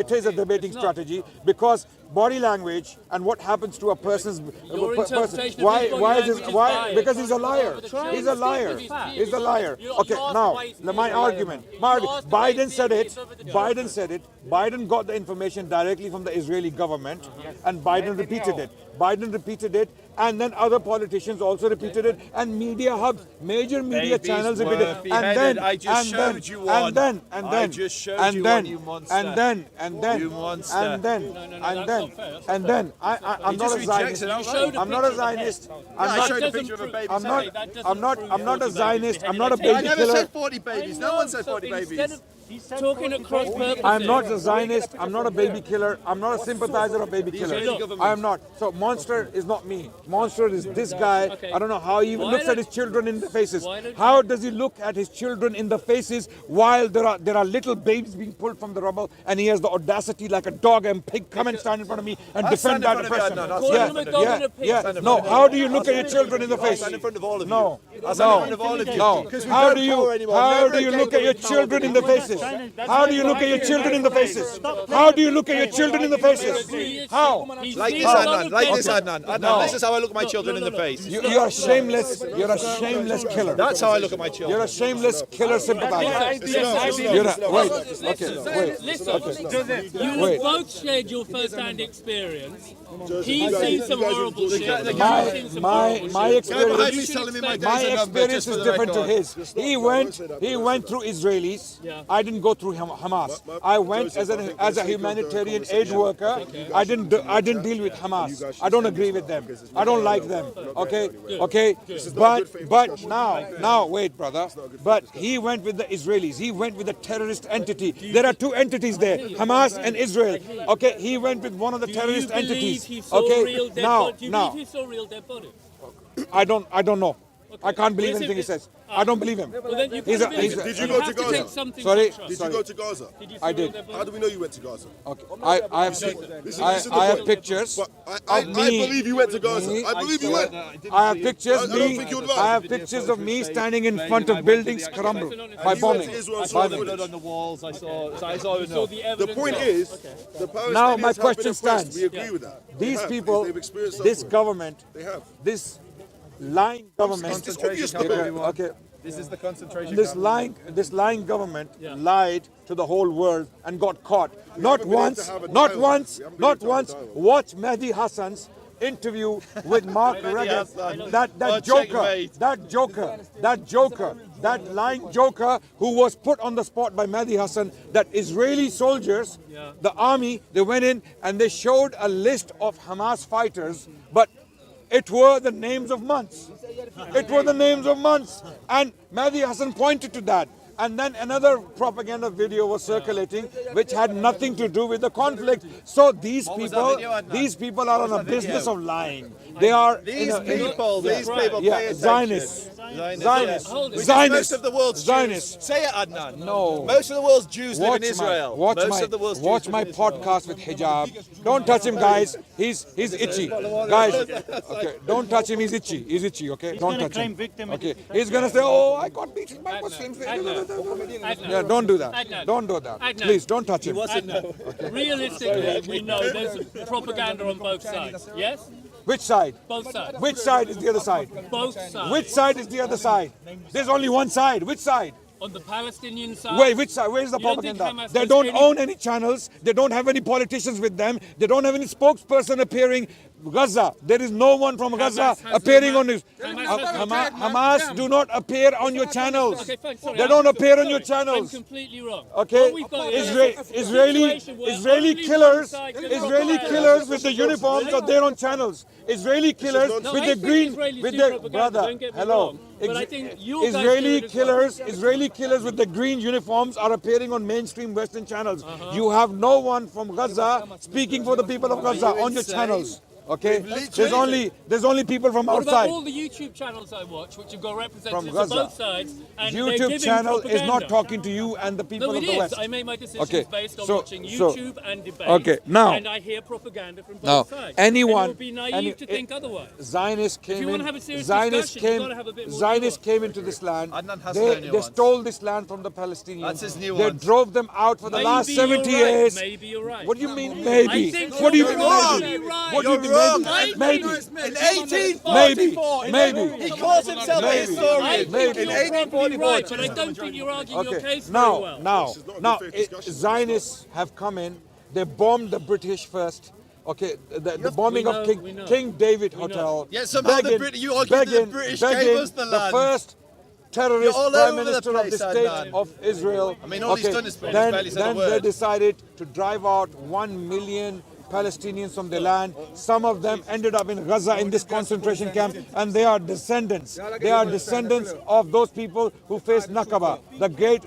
it is a debating strategy because body language and what happens to a person's Your interpretation of why his body is language this is why biased. because he's a liar. Try He's a and liar. stick with facts. He's a liar. You Okay, lost now weight. my argument. Biden said it. Biden said it. Biden got the information directly from the Israeli government, and Biden repeated it. Biden repeated it, and then other politicians also repeated it, and media hubs, major media Babies channels were repeated it. beheaded. I just showed you one. I just showed you one, you monster. And then, You monster. I'm not a just Zionist. rejected outright. I'm not a Zionist. I showed a picture of a baby. I'm not a Zionist. I'm not a I baby never killer. said 40 babies. No one said 40 babies. Talking at cross purposes. I'm not a Zionist. I'm not a baby killer. I'm not a sympathizer of baby killers. I am not. So monster is not me. Monster is this guy. I don't know how he even looks at his children in the faces. How does he look at his children in the faces while there are little babies being pulled from the rubble, and he has the audacity like a dog and pig come and stand in front of me and defend stand in that front of you, oppression? Adnan. I'll stand in front of you. Yeah. No. How do you look at your children in the face? Stand in front of all of you. No. I'll stand in front of all of you. No. Because we How don't do power you anymore. how Never do you again look at will your we power children in the faces? How do you look at your children in the faces? How do you look at your children in the faces? How? Like this, Adnan. Like this, Adnan. Adnan, this is how I look at my children in the face. You are shameless. You're a shameless killer. That's how I look at my children. You're a shameless killer sympathizer. You're a, wait. Okay. Wait. Listen, you have both shared your first-hand experience. He's seen some horrible shit. My experience. He's telling me my My days are numbered, experience just is for the different to record. his. He went through Israelis. I didn't go through Hamas. I went as a humanitarian aid worker. I didn't deal with Hamas. I don't agree with them. I don't like them. Okay. But now wait, brother. But he went with the Israelis. He went with the terrorist entity. There are two entities there, Hamas and Israel. Okay. He went with one of the terrorist entities. Okay. Now. Do you believe he saw real dead bodies? I don't know. I can't believe anything he says. I don't believe him. Well, then you He's a- could've he's a- been- Did you you go have to to take Gaza? something Sorry? from trust. Did you go to Gaza? Did you see I real did. dead bodies? How do we know you went to Gaza? Okay. I have I have pictures But I of me. believe you went to Gaza. Me. I believe you went. I have pictures I don't think you'd lie. I have pictures of me standing in front of buildings crumble by You went bombing. to Israel and I saw saw the the blood footage. on the walls. I saw enough. The point is, the Palestinians Now my have been question oppressed. stands. We agree with that. They These have, people, because they've experienced this suffering. government, They have. this lying government. It's obvious to everyone. Okay. This is the concentration This camp. lying government lied to the whole world and got caught. Not haven't been able once, to have a not dialogue. once, We haven't been not able to have a once. dialogue. Watch Mehdi Hassan's interview with Mark Reagan. Hassan. That Checkmate. that lying joker who was put on the spot by Mehdi Hassan. That Israeli soldiers, the army, they went in and they showed a list of Hamas fighters, but it were the names of months. It were the names of months. And Mehdi Hassan pointed to that. And then another propaganda video was circulating which had nothing to do with the conflict. So these was that video, Adnan? people are on a business of lying. They are These people pay attention. Zionists. Zionists. Hold it. Most of the world's Zionists. Jews. Say it, Adnan. No. Most of the world's Jews live in Israel. Watch Most of the world's Jews watch live my in Israel. podcast with hijab. Don't touch him, guys. He's itchy. Guys, okay, don't touch him. He's itchy. Okay, don't gonna touch claim him. victim. Okay, he's gonna say, "Oh, I got beaten by Muslims." Yeah, don't do that. Adnan. Don't do that. Adnan. Please, don't touch him. Adnan, realistically, we know there's propaganda on both sides. Yes? Which side? Both sides. Which side is the other side? Both sides. Which side is the other side? There's only one side. Which side? On the Palestinian side. Wait, which side? Where's the You don't think propaganda? Hamas They has don't any- own any channels. They don't have any politicians with them. They don't have any spokesperson appearing. Gaza, there is no one from Gaza has appearing Hamas- on this. Hamas do not appear on your channels. Okay, fine, sorry, They don't appear on your I'm channels. completely wrong. Okay, What we've got is a Israeli situation where Israeli only killers, one side can Israeli propaganda. killers with the uniforms are there on channels. Israeli killers No, with I the think green, Israelis with do the propaganda, brother. don't get me Hello, wrong, but I think you guys do Israeli it as well. Israeli killers with the green uniforms are appearing on mainstream Western channels. Uh-huh. You have no one from Gaza speaking for the people of Gaza on your channels. Okay, there's only people from What outside. about all the YouTube channels I watch, which have got representatives From of Gaza. both sides, and they're YouTube giving channel is not propaganda? talking to you and the people No, of it the is. West. I make my decisions Okay, based on so- watching so- YouTube and debate. Okay, now- and I hear propaganda from both Now, sides. anyone- and it would be naive to think otherwise. Zionists you came wanna in. have a serious Zionists discussion, you've came. gotta have a bit more Zionists nuance. came into this land. Adnan has They, no they nuance. stole this land from the Palestinians. That's his They nuance. drove them out for the last Maybe you're 70 right. years. Maybe you're right. What do you mean maybe? I think What do you you're mean wrong. maybe? You're right. What do you You're wrong. mean maybe? In 1844, Maybe. he calls himself a I historian. think Maybe. you're In probably 1844, right, but I don't think you're arguing your Okay. case very well. Now, Zionists have come in. They bombed the British first. Okay, the bombing we of know. King David Hotel. Yeah, somehow you argue that the British gave us the land. first terrorist You're all prime over the minister of the place, state Adnan. of Israel. I mean, all he's done is then barely said a then they word. decided to drive out 1 million Palestinians from the land. Some of them ended up in Gaza in this concentration camp, and they are descendants. They are descendants of those people who faced Nakaba, the great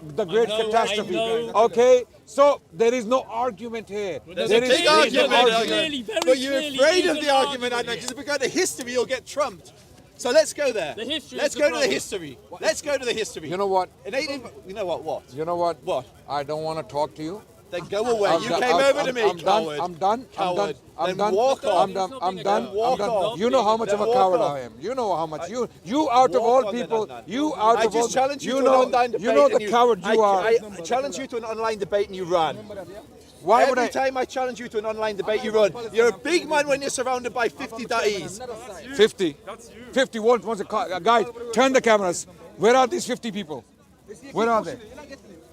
catastrophe. I know. Okay, so there is no argument here. there's There a is big no argument, argument. Clearly, very But you're clearly afraid is of an the argument, argument Adnan, because here. if we go to history, you'll get trumped. So let's go there. The history Let's is the go to the problem. history. Let's go to the history. You know what? In 18, you know what? What? You know what? What? I don't want to talk to you. Then go away. I'm You done. came over to me, I'm done. coward. I'm done. Coward. I'm Then done. walk off. I'm done. I'm done. Walk I'm done. off. You know how much of a Then coward walk I am. You know how much. You out of Walk all on then, people. Adnan. You out I of all. just challenged you to know. an online debate. You know the and coward you are. I challenged you to an online debate and you ran. Why would Every I? time I challenge you to an online debate, you run. You're a big man when you're surrounded by 50 da'is. 50. 50 wants a guys. Turn the cameras. Where are these 50 people? Where are they?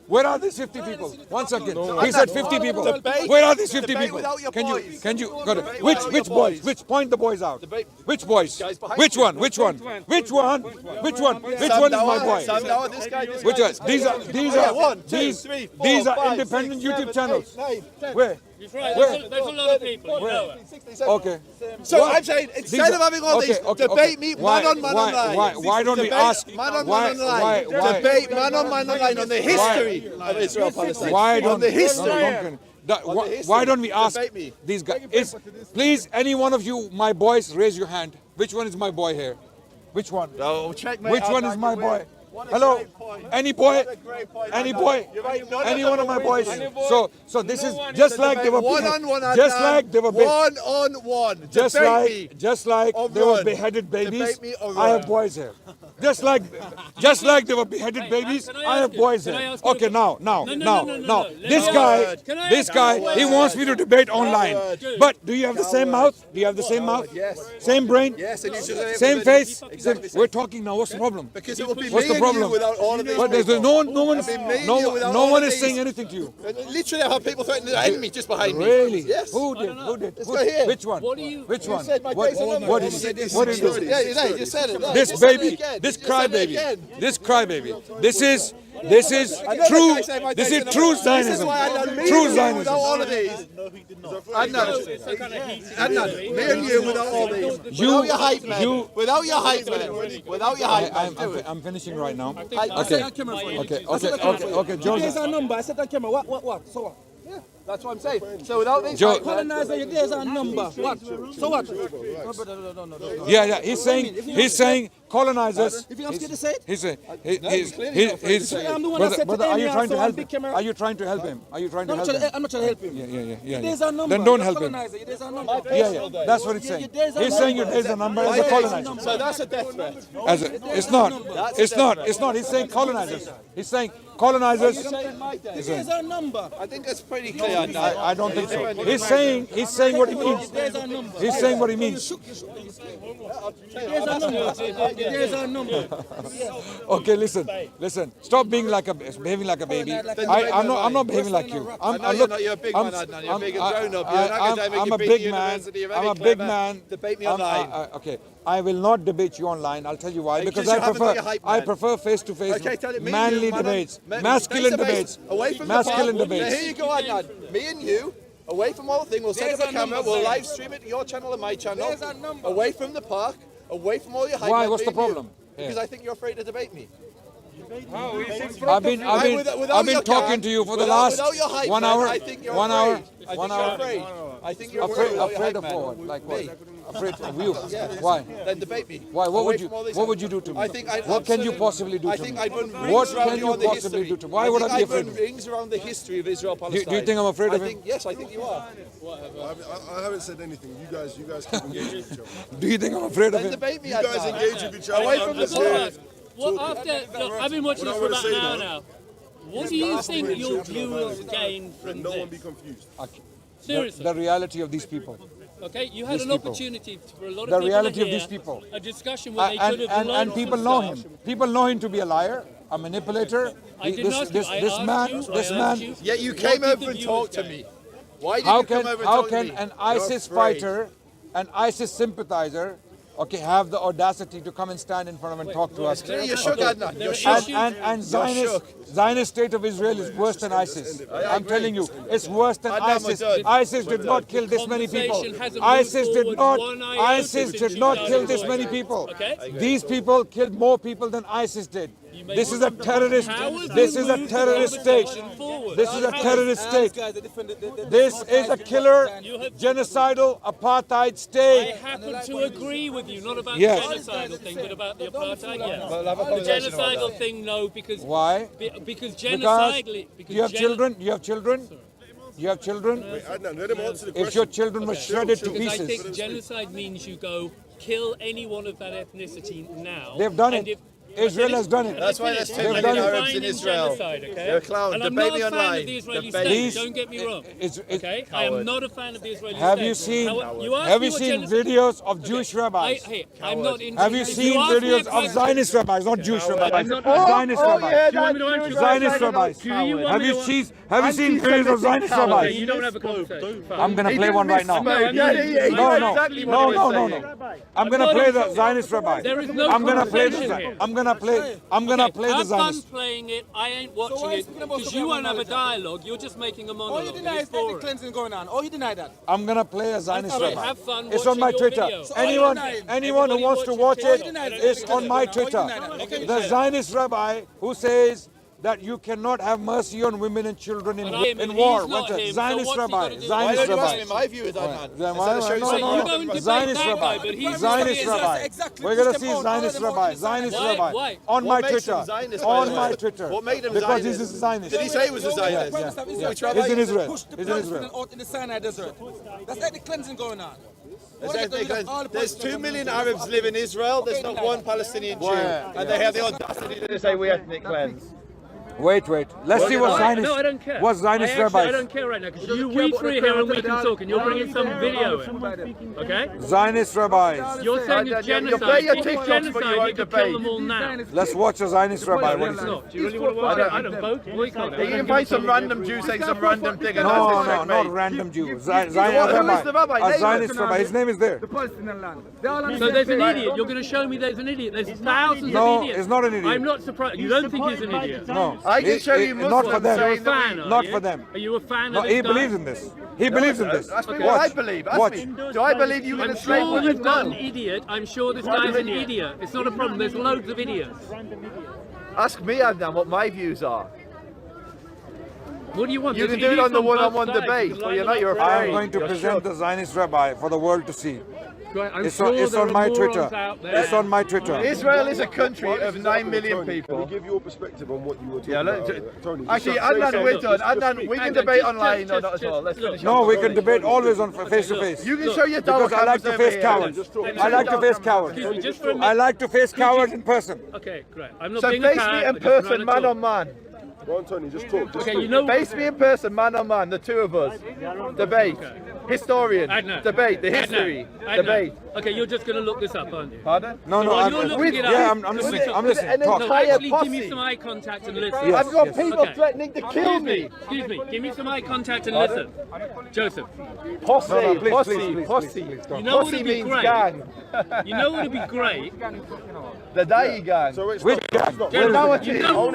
Where are these 50 people? One second. He said 50 people. Debate- Where are these 50 debate people? without your Can boys. you got it? Debate Which without which your boys? boys. Which point the boys out? Debate- Which boys? Guys behind Which you. one? Which one? Which one? Which one? Which Sam one is my Noah, boy? Sam Noah, this guy, this Which guy, one? this guy. These are Oh, yeah, 1, 2, these 3, 4, these are 5, independent 6, YouTube 7, channels. 8, 9, 10. Where? He's right. Where? There's a lot of people. You know it. 67. Okay. So What? I'm saying, instead of having all these, debate me man on man online. Why don't we Debate ask? man on why, man online? why- Debate man on man online on the history of Israel Palestine. Why on don't the history? why don't we ask Debate me. these guys? Please, any one of you, my boys, raise your hand. Which one is my boy here? Which one? No, checkmate. Which one is my boy? Hello? Any boy? Any boy? Any one of my boys? So this is just like they were One-on-one, just like they were one-on-one. just Debate me. like or they were run. beheaded babies. Debate me or I have run. boys here. Just like they were beheaded babies. can I I have ask you- boys can I here. ask you Okay, a- now. No. This Can guy, I he ask wants me to debate online. But do you have the same mouth? Do you have the same mouth? Yes. Same brain? Yes, and you should say it Same with a- face? We're talking now. What's the problem? Because it would be What's me the and you problem? without all of these But there's people. no one without is these. saying anything to you. Literally, I have people threatening to end me just behind me. Really? Yes. Who did? Who did? Let's go here. Which one? What do you- Which one? said my What case alone. what is it? What is this? Yeah, you just said it. No, This you said it baby, again. this You said it crybaby, again. this crybaby. This is I know that true. guy said my This case is alone. true This is Zionism. why I done me True and you without Zionism. all of these. Adnan, me and you without all these. Without your hype, man. Without your hype, man. Without your hype, man. Do it. I'm finishing right now. Okay. Okay, Joseph. There's a number. I said on camera. What? So what? That's what I'm saying. So without these, Joe- Colonizer, there's a number. What? So what? No, brother, no. Yeah. He's saying colonizers. You think I'm scared to say it? He's saying, I'm the one that said brother, to are you Amy, trying to so help big him? camera. Are you trying to help him? Are you trying to help him? I'm not trying to help him. Yeah. There's our number. Then don't You're help him. colonizer. There's our number. Yeah. That's what he's saying. He's saying your days are numbered as a colonizer. So that's a death threat. It's not. He's saying colonizers. He's saying colonizers. There's our number. I think that's pretty clear now. I don't think so. He's saying what he means. There's our number. He's saying what he means. There's our number. There's our number. Okay, listen. Stop behaving like a baby. I'm not behaving like you. You're a big man, Adnan. You're a big grown-up. You're an academic. I'm a You've been big to man. university. You're I'm very a big clever. man. Debate me online. Okay, I will not debate you online. I'll tell you why. Because you haven't got your hype, I man. prefer face-to-face, Okay, tell it, me and manly you, man, debates, man, masculine face-to-face, debates, away from masculine the park. debates. Now, here you go, Adnan. Me and you, away from all the thing. We'll set up a camera. We'll live stream it to your channel and my channel. There's our number. Away from the park. Away from all your hype. Why? man, What's me the and you. problem? Because I think you're afraid to debate me. I've been talking to you for the last without your hype, 1 man, hour. I think you're 1 afraid. hour. I think 1 you're hour. afraid. I think you're afraid. Afraid of what? Like what? Afraid of you? Why? Then debate me. Why? What Away would you? from all this What would you do to me? I think I What can you possibly do I to think me? I'd run rings What around can you you on the possibly history. do to me? Why would I be I'd afraid run of him? rings around the history of Israel Palestine. Do you think I'm afraid of him? Yes, I think you are. I haven't said anything. You guys keep engaging with each other. Do you think I'm afraid of Then him? debate me. You guys engage with each other. Away from the park. Well, look, I've been watching this for about an hour now. What do you think your viewers gain from No one be this? confused. Seriously. The reality of these people. Okay, you had These an people. opportunity for a lot of The people reality to of hear these people. a discussion where they could have learned And people some know stuff. him. People know him to be a liar, a manipulator. I didn't ask you. I asked you. This I man. asked you. Yet you What came did over the and viewers talked to gain? me. Why did How you come can over and talk to me? an ISIS fighter, an ISIS sympathizer, have the audacity to come and stand in front of and talk to us? You're shook, Adnan. You're There shook. are And Zionist state of Israel is worse than ISIS. I'm telling you, it's worse than Adnan, we're ISIS. done. ISIS did not kill this many people. Conversation hasn't ISIS moved did forward not. one iota ISIS since did you not started kill this talking. many people. Okay? These people killed more people than ISIS did. This is a terrorist. How have This you is a moved terrorist the state. conversation forward? This is a How- terrorist state. Guys, they This is a killer, genocidal, apartheid I state. happen to agree with you, not about Yes. the genocidal thing, but about the apartheid, yes. We'll have a The conversation about genocidal that. thing, no, because Why? because Because genocidally. you have children. You have children. You have children. Adnan, let him answer the If your question. children were shredded to Because I pieces, think genocide means you go kill anyone of that ethnicity now. they've done and it. if- Israel has done it. That's why there's too They've many done it. Arabs in Defining Israel. genocide, okay? You're a clown. And I'm Debate not me a fan online. of the Israeli Debate. state. Don't get me wrong. It's- Okay, I am not a fan of the Israeli Have state. you seen? You asked Have me you what seen genocide- videos of Jewish rabbis? I'm not interested. Have you If seen ask me a videos of question- Zionist rabbis, not Jewish rabbis? I'm not- Zionist rabbis. Do you want me to answer? Zionist rabbis. Do you want Have me you to- seen? Have you seen videos of Zionist Okay, rabbis? you don't have a conversation. Fine. I'm gonna play one right now. No, I'm not- No. I'm gonna play the Zionist rabbi. There is no I'm gonna play the. conversation here. I'm gonna play the Have fun Zionist. playing it. I ain't watching why are you it speaking about because something you I'm won't have a not dialogue. You're just making a All you monologue. deny It's is ethnic boring. cleansing going on. All you deny that. I'm gonna play a Zionist Okay, rabbi. have fun It's on my watching your Twitter. video. So Anyone all you deny- anyone who wants to watch Everybody it watch it. is on my Twitter. All you deny that. Okay. The Zionist rabbi who says that you cannot have mercy on women and children in And war. he's not What's it? him, so Zionist what's he rabbi. gotta do? Why Zionist don't you ask rabbi. me my view, Adnan? Then Instead of why- showing no, some no, You no. go and debate Zionist that rabbi. guy, but he's Zionist not- rabbi. Exactly. We're gonna Push see them out. Zionist All of them rabbi. are Zionist Why? rabbi. Why? On my What makes Twitter. him Zionist, by On the way? my Twitter. What made him Because Zionist? he's a Zionist. Did he say he was a Zionist? Which rabbi? He's in Israel. Push the He's in Palestinian Israel. out in the Sinai desert. That's ethnic cleansing going on. There's 2 million Arabs live in Israel. There's not one Palestinian Jew, Yeah. and they have the audacity to say we ethnic cleanse. Wait. Let's see what Zionist. No, I don't care. What Zionist I rabbis. don't care right now because we three here and we can talk and you're bringing some video in. Okay? Zionist rabbis. You're saying You'll it's play genocide. your If it's TikToks, but you genocide, won't you could debate. kill them all now. Let's watch a Zionist rabbi. What It's is it? not. Do you really want to watch it? I don't vote. Boycott it. You invite some random Jew saying some random thing and No, that's not checkmate. random Jew. Who is Zionist the rabbi? rabbi. A Name Zionist it. rabbi. His name is there. Palestinian land. They're all on So there's an idiot. You're going to show me there's an idiot. There's thousands No, of idiots. it's not an idiot. I'm not surprised. You don't think he's an idiot? No. I can show you Not Muslims for them. You're a saying that fan, are Not you? for them. Are you a fan No, of this he guy? believes in this. He believes in this. Ask me Okay. what I Watch. believe. Ask Watch. me. Do I believe you can I'm enslave sure women? you've got an No. idiot. I'm sure this guy's an idiot. It's not a problem. There's loads of idiots. Ask me, Adnan, what my views are. What do you want? You There's can do it idiots on the both one-on-one sides. debate, You can but line you're them not. You're up. I am afraid. going to You're present shook. the Zionist rabbi for the world to see. Right, I'm It's sure on, it's there on are my morons Twitter. out there. It's on my Twitter. Israel is a country of 9 million Tony, people. Can you give your perspective on what you were talking Yeah, about? Tony, Just actually, say Adnan, something. we're done. Just Adnan, speak. we can Adnan, debate just- online or just- not at all. Let's look. finish. No, we can debate always on face to face. You can show your Because I like to over face here. cowards. I like to face cowards. Excuse me, just for a I minute. like to face cowards in person. Okay, great. I'm not So being a face coward, me I in just know how person, to man talk. on man. Go on, Tony, just talk. Just Okay, talk. you know. Face me in person, man on man, the two of us. Debate. Historian. Adnan. Debate. The history. Adnan. Debate. Okay, you're just going to look this up, aren't you? Pardon? No, So no, while I'm, you're looking it up, yeah, I'm listening. I'm listening. an Talk. No, entire actually, give me posse. some eye contact and listen. Yes, I've got yes. people Okay. threatening to kill me. Excuse me. Give me some eye contact and listen. Joseph, Posse. No, no, please, Posse. please, please, Posse. please, please, don't. you know what Posse would be means great? gang. You know what would be great? The Dai gang. So it's Which not, gang? it's not- Now it You is. know,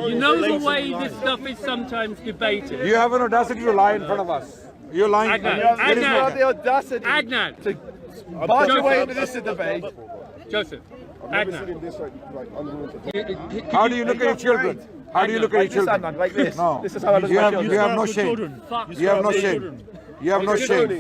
you know the way this stuff is sometimes debated. You have an audacity to lie in front of us. You're lying. Adnan, You have Adnan. got the audacity Adnan, to barge your way into this debate. Joseph, I've never Adnan. seen this like under How do you look at your children? How do you look at your Like this, children? Adnan, like this. No. This is how I look You at have, my you children. have no shame. Fuck. You have no shame. You have no shame.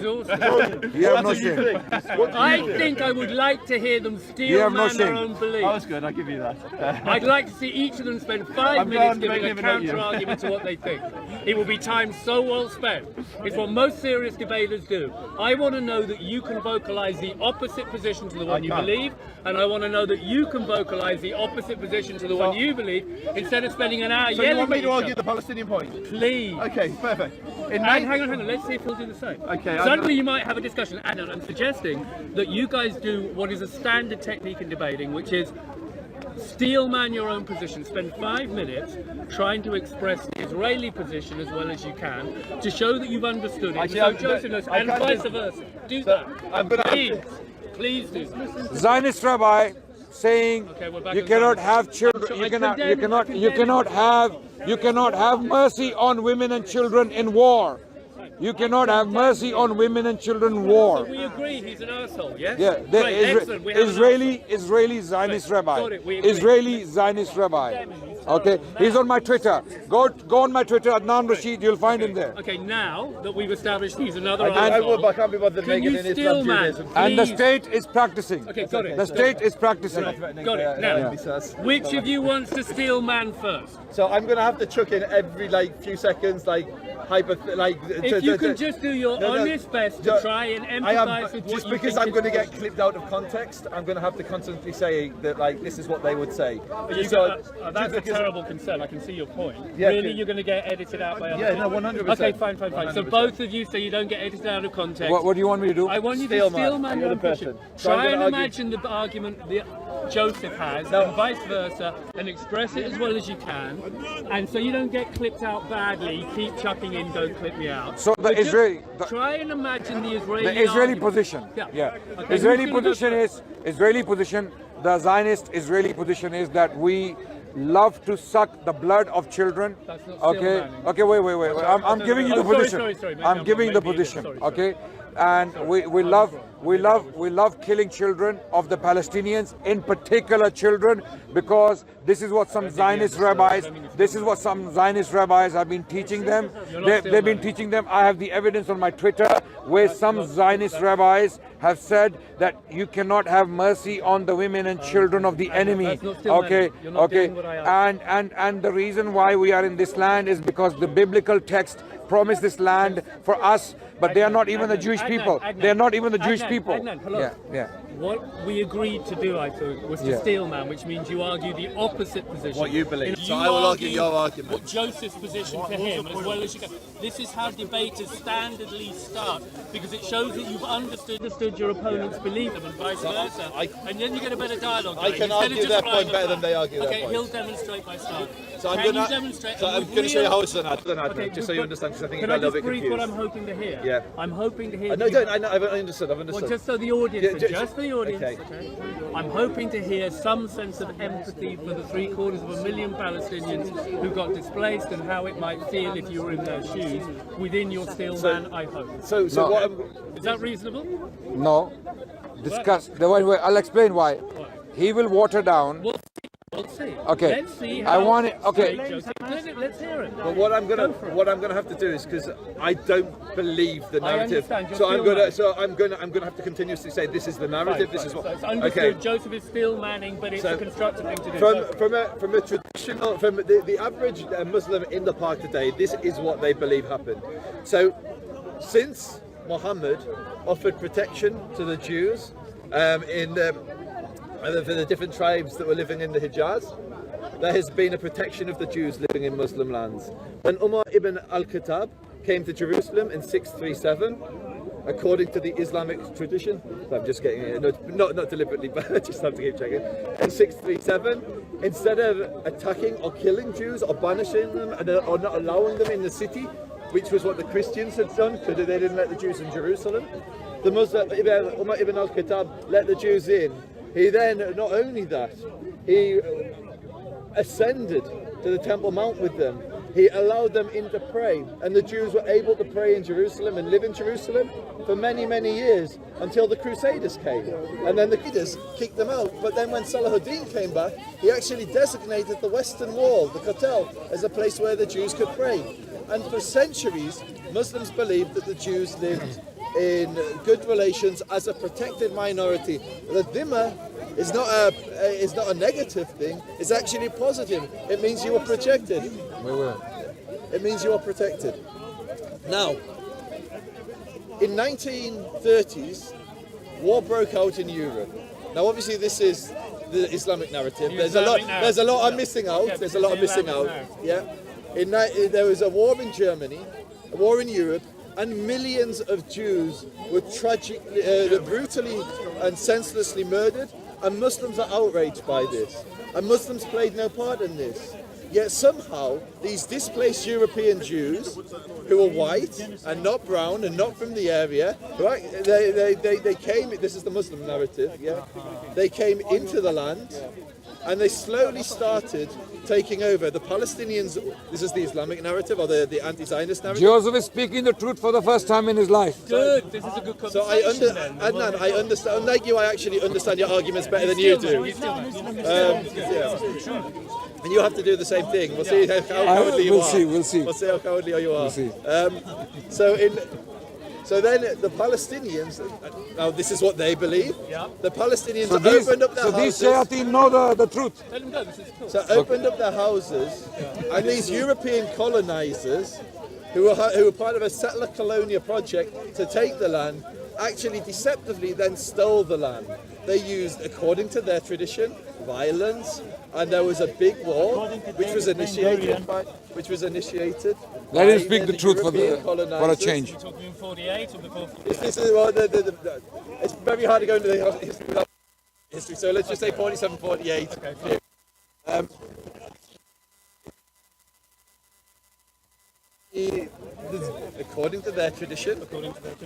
You have no shame. I think I would like to hear them You steal have no man their shame. own That beliefs. was good, I'll give you that. I'd like to see each of them spend 5 I'm minutes glad giving they a live about you. counter argument to what they think. It will be time so well spent. It's what most serious debaters do. I want to know that you can vocalize the opposite position to the one you can't. believe, and I want to know that you can vocalize the opposite position to the one you believe, instead of spending an hour So you yelling want me at to each argue other. the Palestinian point? Please. Okay, perfect. In And hang on. Let's see if he'll do the same. Okay, Suddenly you might have a discussion. Adnan, I'm suggesting that you guys do what is a standard technique in debating, which is steel man your own position. Spend 5 minutes trying to express the Israeli position as well as you can to show that you've understood it. Actually, So I'm- Joseph knows, I and can't vice do- versa. Do So, that. I'm gonna- Please do that. Zionist rabbi saying Okay, we're back you on cannot Zionist. have children. So You I cannot. You condemn- cannot. I You condemn- cannot have mercy on women and children in war. You cannot have mercy on women and children in war. So we agree he's an asshole, yes? Yeah, the Great, excellent. We have an Israeli Zionist Right, rabbi. got it, we agree. Israeli Zionist rabbi. Okay, he's on my Twitter. Go on my Twitter, Adnan Rashid. You'll find him there. Okay, now that we've established he's another I asshole, would, but I can't be bothered can making you an still, Islam man, Judaism. And the please- state is practicing. Okay, got it. The state is practicing. Got it. Now, which of you wants to steal man first? So I'm gonna have to chuck in every few seconds If you can just do your honest best to try and empathise with what just you because think I'm going to is get possible. clipped out of context, I'm going to have to constantly say that this is what they would say. You got, that's a terrible concern. I can see your point. Yeah, really, okay. you're going to get edited out by other Yeah, people? no, 100%. Okay, fine. So 100%. both of you say you don't get edited out of context. What do you want me to do? I want you Steal to steal man. man You're your the own person. position. So I'm Try and gonna argue- imagine the argument that Joseph has, and vice versa, and express it as well as you can. And so you don't get clipped out badly, keep chucking in, don't clip me out. So the But just Israeli- try and imagine the Israeli The Israeli argument. position. Yeah. Okay, Israeli who's gonna go position first? is Israeli position. The Zionist Israeli position is that we love to suck the blood of children. That's not still Okay. manning. Okay. Wait. I'm giving you the Oh, sorry, position. sorry. Maybe I'm I'm giving wrong. the Maybe it is. position. Sorry. Okay. And we love killing children of the Palestinians, in particular children, because this is what some Zionist rabbis have been teaching them. They've been teaching them. I have the evidence on my Twitter where some Zionist rabbis have said that you cannot have mercy on the women and children of the enemy. That's not still Okay, manning. You're not doing what I asked. and the reason why we are in this land is because the biblical text promised this land for us, but they are not even the Jewish people. They are not even the Jewish people. Adnan, hello. Yeah. What we agreed to do, I thought, was to Yeah. steal man, which means you argue the opposite position. What you believe. And So I will argue your argument. What Joseph's position for him, as well as you can. This is how debaters standardly start, because it shows that you've understood your opponent's belief and vice versa. And then you get a better dialogue. I can argue their point better than they argue their Okay, point. he'll demonstrate by starting. So I'm Can gonna you demonstrate? So and I'm with going to show you real- how it's done, Adnan, Okay, just so you understand, because I think you can got I a little just bit brief what confused. I'm hoping to hear? Yeah. I'm hoping to hear. No, that don't. you- I've understood. Well, just so the audience, just for the audience, Okay. okay. I'm hoping to hear some sense of empathy for the 750,000 Palestinians who got displaced and how it might feel if you were in their shoes within your steel man, I hope. So No. what I'm... Is that reasonable? No. Discuss. I'll explain why. He will water down. We'll see. Okay. Let's see. I How want it. Okay. Joseph did it. Let's hear it. But what I'm gonna have to do is, because I don't believe the I narrative, understand, so you're I'm gonna have to continuously say this is the narrative. This is what. So it's understood. Okay. Joseph is still manning, but it's So, a constructive thing to do. From a traditional, from the average Muslim in the park today, this is what they believe happened. So, since Muhammad offered protection to the Jews for the different tribes that were living in the Hijaz, there has been a protection of the Jews living in Muslim lands. When Umar ibn al-Khattab came to Jerusalem in 637, according to the Islamic tradition, I'm just getting it, not deliberately, but I just have to keep checking. In 637, instead of attacking or killing Jews or banishing them or not allowing them in the city, which was what the Christians had done because they didn't let the Jews in Jerusalem, the Muslim Umar ibn al-Khattab let the Jews in. He then, not only that, he ascended to the Temple Mount with them. He allowed them in to pray, and the Jews were able to pray in Jerusalem and live in Jerusalem for many, many years until the Crusaders came. And then the Crusaders kicked them out. But then when Salahuddin came back, he actually designated the Western Wall, the Kotel, as a place where the Jews could pray. And for centuries, Muslims believed that the Jews lived in good relations as a protected minority. The dhimma is not a negative thing, it's actually positive. It means you are protected. It means you are protected. Now, in 1930s, war broke out in Europe. Now obviously this is the Islamic narrative. There's a lot I'm missing out. There's a lot I'm missing out. Yeah. There was a war in Germany, a war in Europe, and millions of Jews were brutally and senselessly murdered, and Muslims are outraged by this. And Muslims played no part in this. Yet somehow, these displaced European Jews, who are white and not brown and not from the area, right? They came, this is the Muslim narrative, yeah? They came into the land, and they slowly started taking over. The Palestinians, this is the Islamic narrative or the anti-Zionist narrative. Joseph is speaking the truth for the first time in his life. Good, this is a good conversation. So Adnan, I understand, unlike you, I actually understand your arguments better than you do. And you have to do the same thing. We'll see how cowardly you are. We'll see. We'll see how cowardly you are. We'll see. So then the Palestinians, now this is what they believe. Yeah. The Palestinians opened up their houses. So these shayateen know the truth. Let them go, this is cool. So opened up their houses, and these European colonizers, who were part of a settler colonial project to take the land, actually deceptively then stole the land. They used, according to their tradition, violence, and there was a big war which was initiated. Let him speak the truth for a change. You're talking in 48 or before? It's very hard to go into the history, so let's just say 47, 48. Okay. According to their tradition,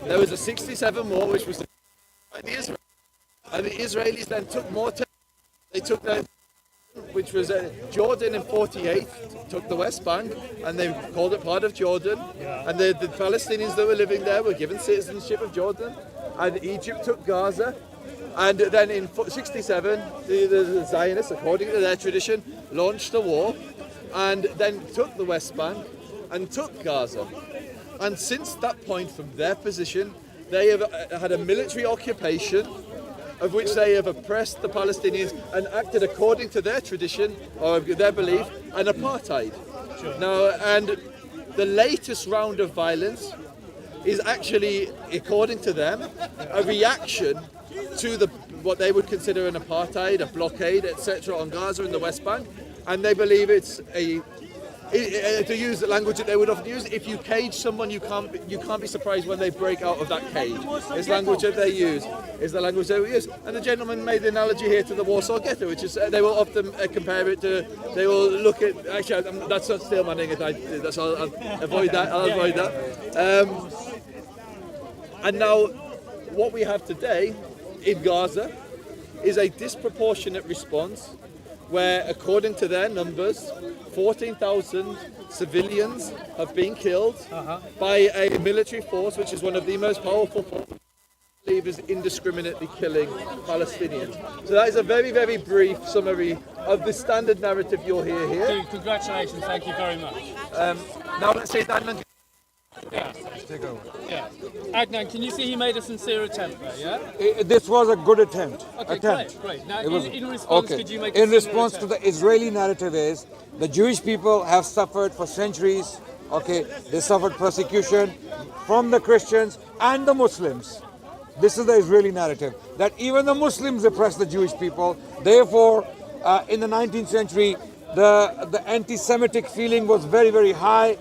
there was a 67 war which was by the Israelis. And the Israelis then took more territory. They took their, which was Jordan in 48, took the West Bank, and they called it part of Jordan. Yeah. And the Palestinians that were living there were given citizenship of Jordan. And Egypt took Gaza. And then in 67, the Zionists, according to their tradition, launched a war and then took the West Bank and took Gaza. And since that point, from their position, they have had a military occupation of which they have oppressed the Palestinians and acted according to their tradition or their belief, an apartheid. Sure. Now, and the latest round of violence is actually, according to them, a reaction to what they would consider an apartheid, a blockade, etc. on Gaza and the West Bank, and they believe it's to use the language that they would often use, if you cage someone, you can't be surprised when they break out of that cage. It's language that they use. Is the language they use. And the gentleman made the analogy here to the Warsaw Ghetto, which is they will often compare it to. They will look at. Actually, that's not still manning it. I'll avoid that. I'll avoid that. And now, what we have today in Gaza is a disproportionate response, where, according to their numbers, 14,000 civilians have been killed by a military force, which is one of the most powerful forces believe is indiscriminately killing Palestinians. So that is a very, very brief summary of the standard narrative you'll hear here. Dude, congratulations, thank you very much. Now let's say Adnan. Yeah. Yeah. Adnan, can you see he made a sincere attempt there, yeah? This was a good attempt. Okay, great. Now, It was- in response, okay. could you make a In similar response to attempt? the Israeli narrative is the Jewish people have suffered for centuries. Okay, they suffered persecution from the Christians and the Muslims. This is the Israeli narrative, that even the Muslims oppress the Jewish people. Therefore, in the 19th century, the anti-Semitic feeling was very, very high.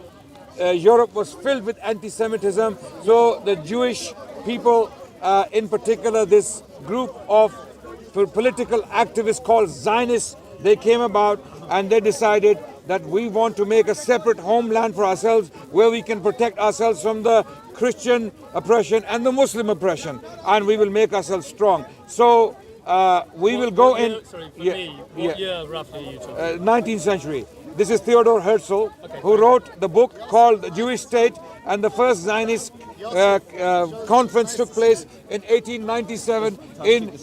Europe was filled with anti-Semitism. So the Jewish people, in particular, this group of political activists called Zionists, they came about and they decided that we want to make a separate homeland for ourselves where we can protect ourselves from the Christian oppression and the Muslim oppression, and we will make ourselves strong. So we will go in. What year roughly are you talking? 19th century. This is Theodor Herzl, who wrote the book called The Jewish State, and the first Zionist conference took place in 1897 in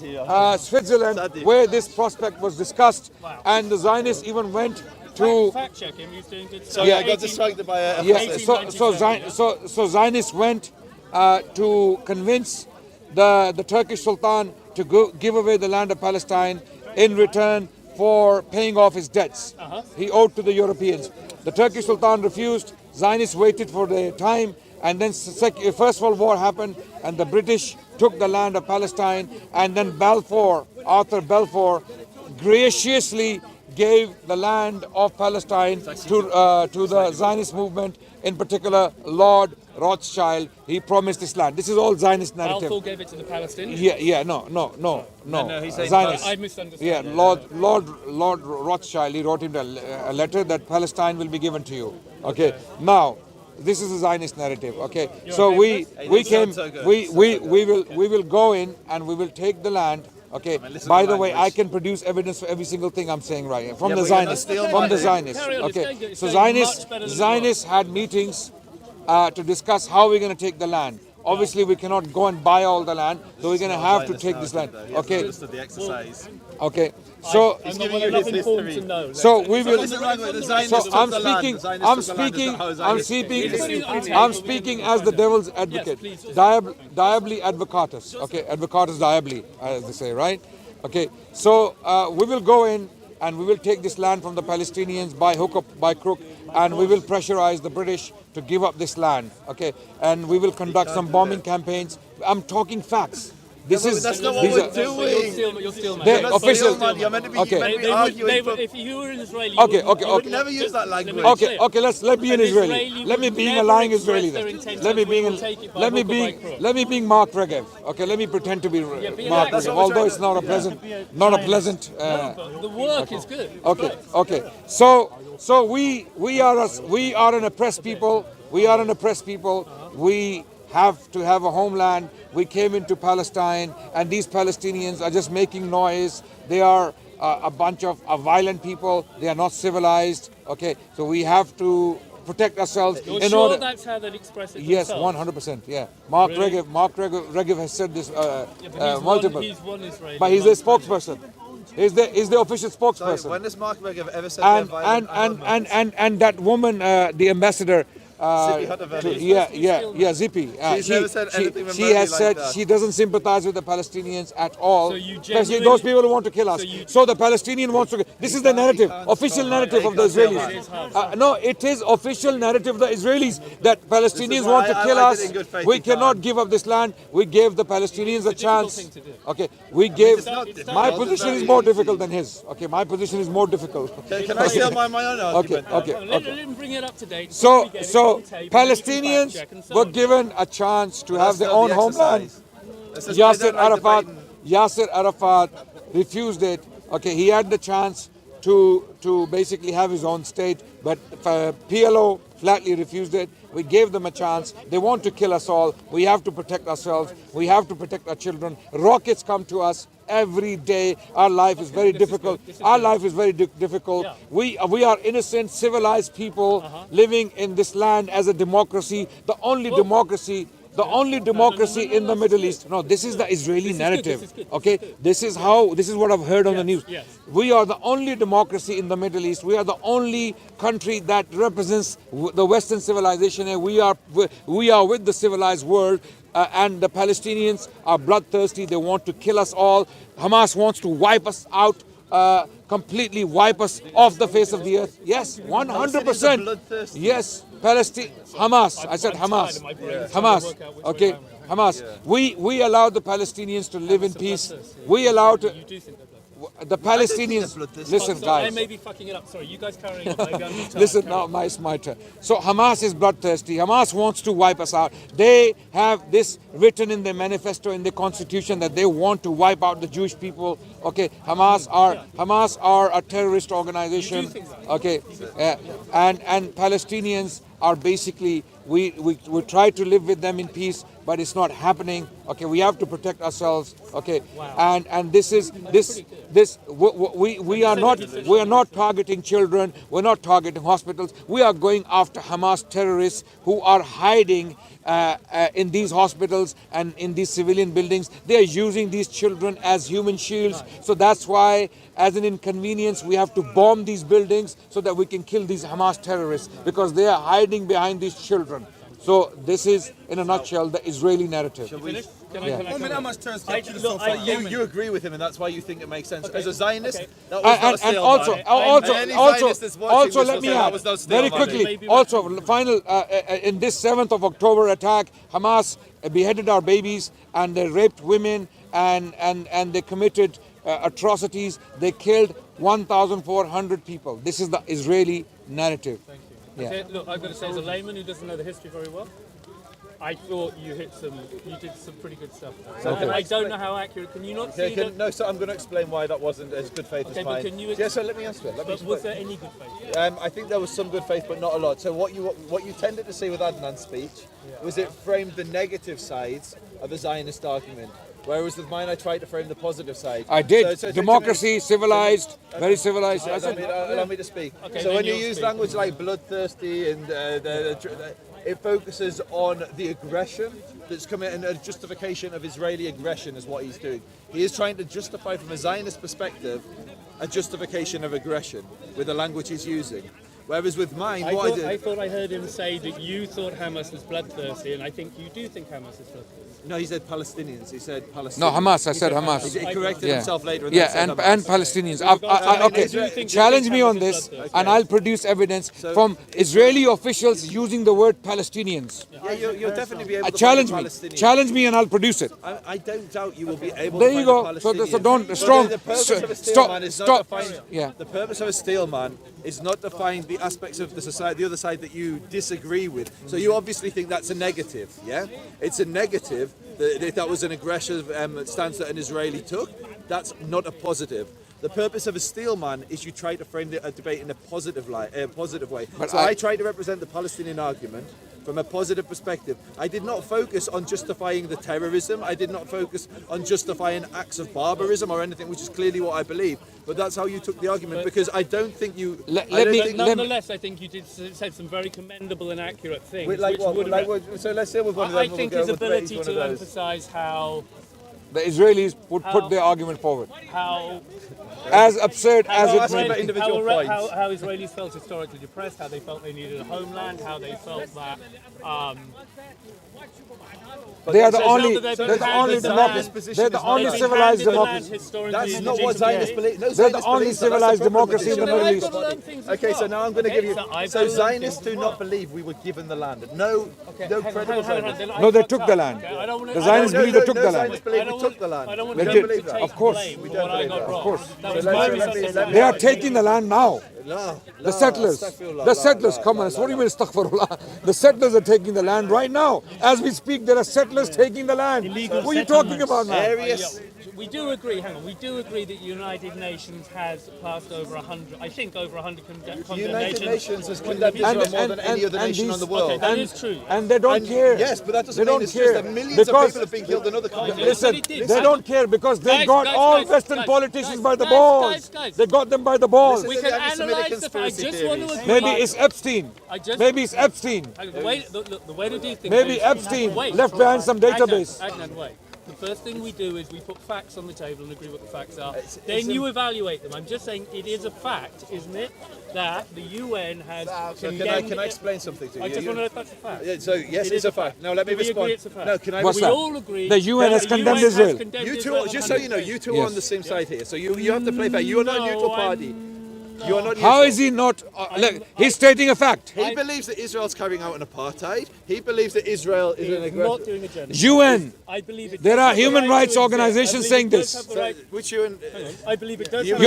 Switzerland, where this prospect was discussed, and the Zionists even went to. Fact check him, he's doing good. Sorry, I got distracted by a So Zionists went to convince the Turkish Sultan to give away the land of Palestine in return for paying off his debts he owed to the Europeans. The Turkish Sultan refused. Zionists waited for their time, and then First World War happened, and the British took the land of Palestine, and then Arthur Balfour, graciously gave the land of Palestine to the Zionist movement, in particular Lord Rothschild. He promised this land. This is all Zionist narrative. Balfour gave it to the Palestinians? No. He's saying Zionist. I misunderstood. Yeah, Lord Rothschild, he wrote him a letter that Palestine will be given to you. Okay, now this is a Zionist narrative. Okay, so we will go in and we will take the land. Okay. By the way, I can produce evidence for every single thing I'm saying right here from the Zionists. Okay. So Zionists had meetings to discuss how we're going to take the land. Obviously, we cannot go and buy all the land, so we're going to have to take this land. Okay. Okay. So we will. So I'm speaking as the devil's advocate. Diabli advocatus. Okay, advocatus diabli, as they say, right? Okay. So we will go in and we will take this land from the Palestinians by hook or by crook, and we will pressurize the British to give up this land. Okay, and we will conduct some bombing campaigns. I'm talking facts. That's not what we're doing. You're still official. You're meant to be, if you were an Israeli, okay. You would never use that language. Okay. Let me be an Israeli. Let me be a lying Israeli then. Let me be Mark Regev. Okay, let me pretend to be Mark Regev, although it's not a pleasant. The work is good. Okay. So we are an oppressed people. We have to have a homeland. We came into Palestine, and these Palestinians are just making noise. They are a bunch of violent people. They are not civilized. Okay, so we have to protect ourselves. You're sure that's how they'd express it? Yes, 100%. Yeah, Mark Regev has said this multiple. He's one Israeli. But he's the spokesperson. He's the official spokesperson. When does Mark Regev ever said they're violent? And that woman, the ambassador. Zippy. She's never said anything she has said that. she doesn't sympathize with the Palestinians at all. So you especially those people who want to kill us. So the Palestinian wants to. This is the narrative, official narrative of the Israelis. No, it is official narrative of the Israelis that Palestinians want to kill us. We cannot give up this land. We gave the Palestinians a chance. Okay, we gave. My position is more difficult than his. Okay, my position is more difficult. Can I say my own argument? Okay. Let him bring it up to date. So Palestinians were given a chance to have their own homeland. Yasser Arafat refused it. Okay, he had the chance to basically have his own state, but PLO flatly refused it. We gave them a chance. They want to kill us all. We have to protect ourselves. We have to protect our children. Rockets come to us every day. Our life is very difficult. We are innocent, civilized people living in this land as a democracy. The only democracy the only democracy in the Middle East. No, this is the Israeli narrative. Okay, this is what I've heard on the news. Yes. We are the only democracy in the Middle East. We are the only country that represents the Western civilization, and we are with the civilized world. And the Palestinians are bloodthirsty. They want to kill us all. Hamas wants to wipe us out. Completely wipe us off the face of the earth. Yes, 100%. Yes, Palestine, Hamas. I said Hamas. Hamas. Okay, Hamas. We allow the Palestinians to live in peace. We allow the Palestinians. Listen, I guys. may be fucking it up. Sorry, you guys carrying on. Maybe I'm just Listen, now it's my turn. So Hamas is bloodthirsty. Hamas wants to wipe us out. They have this written in their manifesto, in their constitution, that they want to wipe out the Jewish people. Okay, Hamas are a terrorist organization. Okay, and Palestinians are basically, we try to live with them in peace, but it's not happening. Okay, we have to protect ourselves. Okay, and we are not targeting children. We're not targeting hospitals. We are going after Hamas terrorists who are hiding in these hospitals and in these civilian buildings. They are using these children as human shields. So that's why, as an inconvenience, we have to bomb these buildings so that we can kill these Hamas terrorists, because they are hiding behind these children. So this is, in a nutshell, the Israeli narrative. You agree with him, and that's why you think it makes sense. As a Zionist, that was And also, let me add very quickly. Also, final in this 7th of October attack, Hamas beheaded our babies, and they raped women, and they committed atrocities. They killed 1,400 people. This is the Israeli narrative. Okay, look, I've got to say, as a layman who doesn't know the history very well, I thought you did some pretty good stuff. So I don't know how accurate. Can you not see that? No, so I'm going to explain why that wasn't as good faith as mine. But can you? So let me answer it. Was there any good faith? I think there was some good faith, but not a lot. So what you tended to see with Adnan's speech was it framed the negative sides of the Zionist argument. Whereas with mine, I tried to frame the positive side. I did. Democracy, civilized, very civilized. Allow me to speak. Okay, so when you use language like bloodthirsty and it focuses on the aggression that's coming, and a justification of Israeli aggression is what he's doing. He is trying to justify, from a Zionist perspective, a justification of aggression with the language he's using. Whereas with mine, I thought I heard him say that you thought Hamas was bloodthirsty, and I think you do think Hamas is bloodthirsty. No, he said Palestinians. He said Palestinians. No, Hamas. I said Hamas. He corrected himself later. And Palestinians. Okay, challenge me on this, and I'll produce evidence from Israeli officials using the word Palestinians. Yeah, you'll definitely be able to challenge find me. Palestinians. Challenge me, and I'll produce it. I don't doubt you will be able There to you find go. Palestinians. So don't strong. The purpose of a steel man is not to find. Yeah. The purpose of a steel man is not to find the aspects of the society, the other side that you disagree with. So you obviously think that's a negative, yeah? It's a negative. If that was an aggressive stance that an Israeli took, that's not a positive. The purpose of a steel man is you try to frame the debate in a positive way. But so I try to represent the Palestinian argument from a positive perspective. I did not focus on justifying the terrorism. I did not focus on justifying acts of barbarism or anything, which is clearly what I believe. But that's how you took the argument, because I don't think you. Nonetheless, I think you did say some very commendable and accurate things. So let's deal with one of them. I think his ability to emphasise how the Israelis would put their argument forward. How as absurd as it may be. How Israelis felt historically depressed, how they felt they needed a homeland, how they felt that they are the only civilized democracy. That's not what Zionists believe. No, They're the only civilized democracy in the Middle East. Okay, so now I'm going to give you. So Zionists do not believe we were given the land. No credible Zionists. No, they took the land. The Zionists believe they took the land. Zionists believe we took the land. They did. Of course. Of course. They are taking the land now. The settlers, come on, what do you mean astaghfirullah? The settlers are taking the land right now. As we speak, there are settlers taking the land. What are you talking about now? We do agree, we do agree that the United Nations has passed over 100, I think over 100 condemnations. United Nations has condemned Israel more than any other nation on the world. Okay, that is true. And they don't care. Yes, but that doesn't mean it's just that millions of people have been killed in other countries. Listen, they don't care because they got all Western politicians by the balls. They got them by the balls. We can analyse realise the fact. I just want to agree. Maybe it's Epstein. Maybe it's Epstein. The way to do things. Maybe Epstein left behind some database. Adnan, wait. The first thing we do is we put facts on the table and agree what the facts are. Then you evaluate them. I'm just saying it is a fact, isn't it, that the UN has condemned... Can I explain something to you? I just want to know if that's a fact. Yeah, so, yes, it's a fact. Now, let me respond. Agree it's a fact? No, can I... What's we that? all agree the UN has condemned Israel. You two, just so you know, you two are on the same side here. So you have to play fair. You're not a neutral party. You're not How is he not? Look, he's stating a fact. He believes that Israel's carrying out an apartheid. He believes that Israel is an aggressor. Not doing a genocide. UN. I believe it There does are have the human right rights to exist. organizations saying this. Which UN? I believe it does. You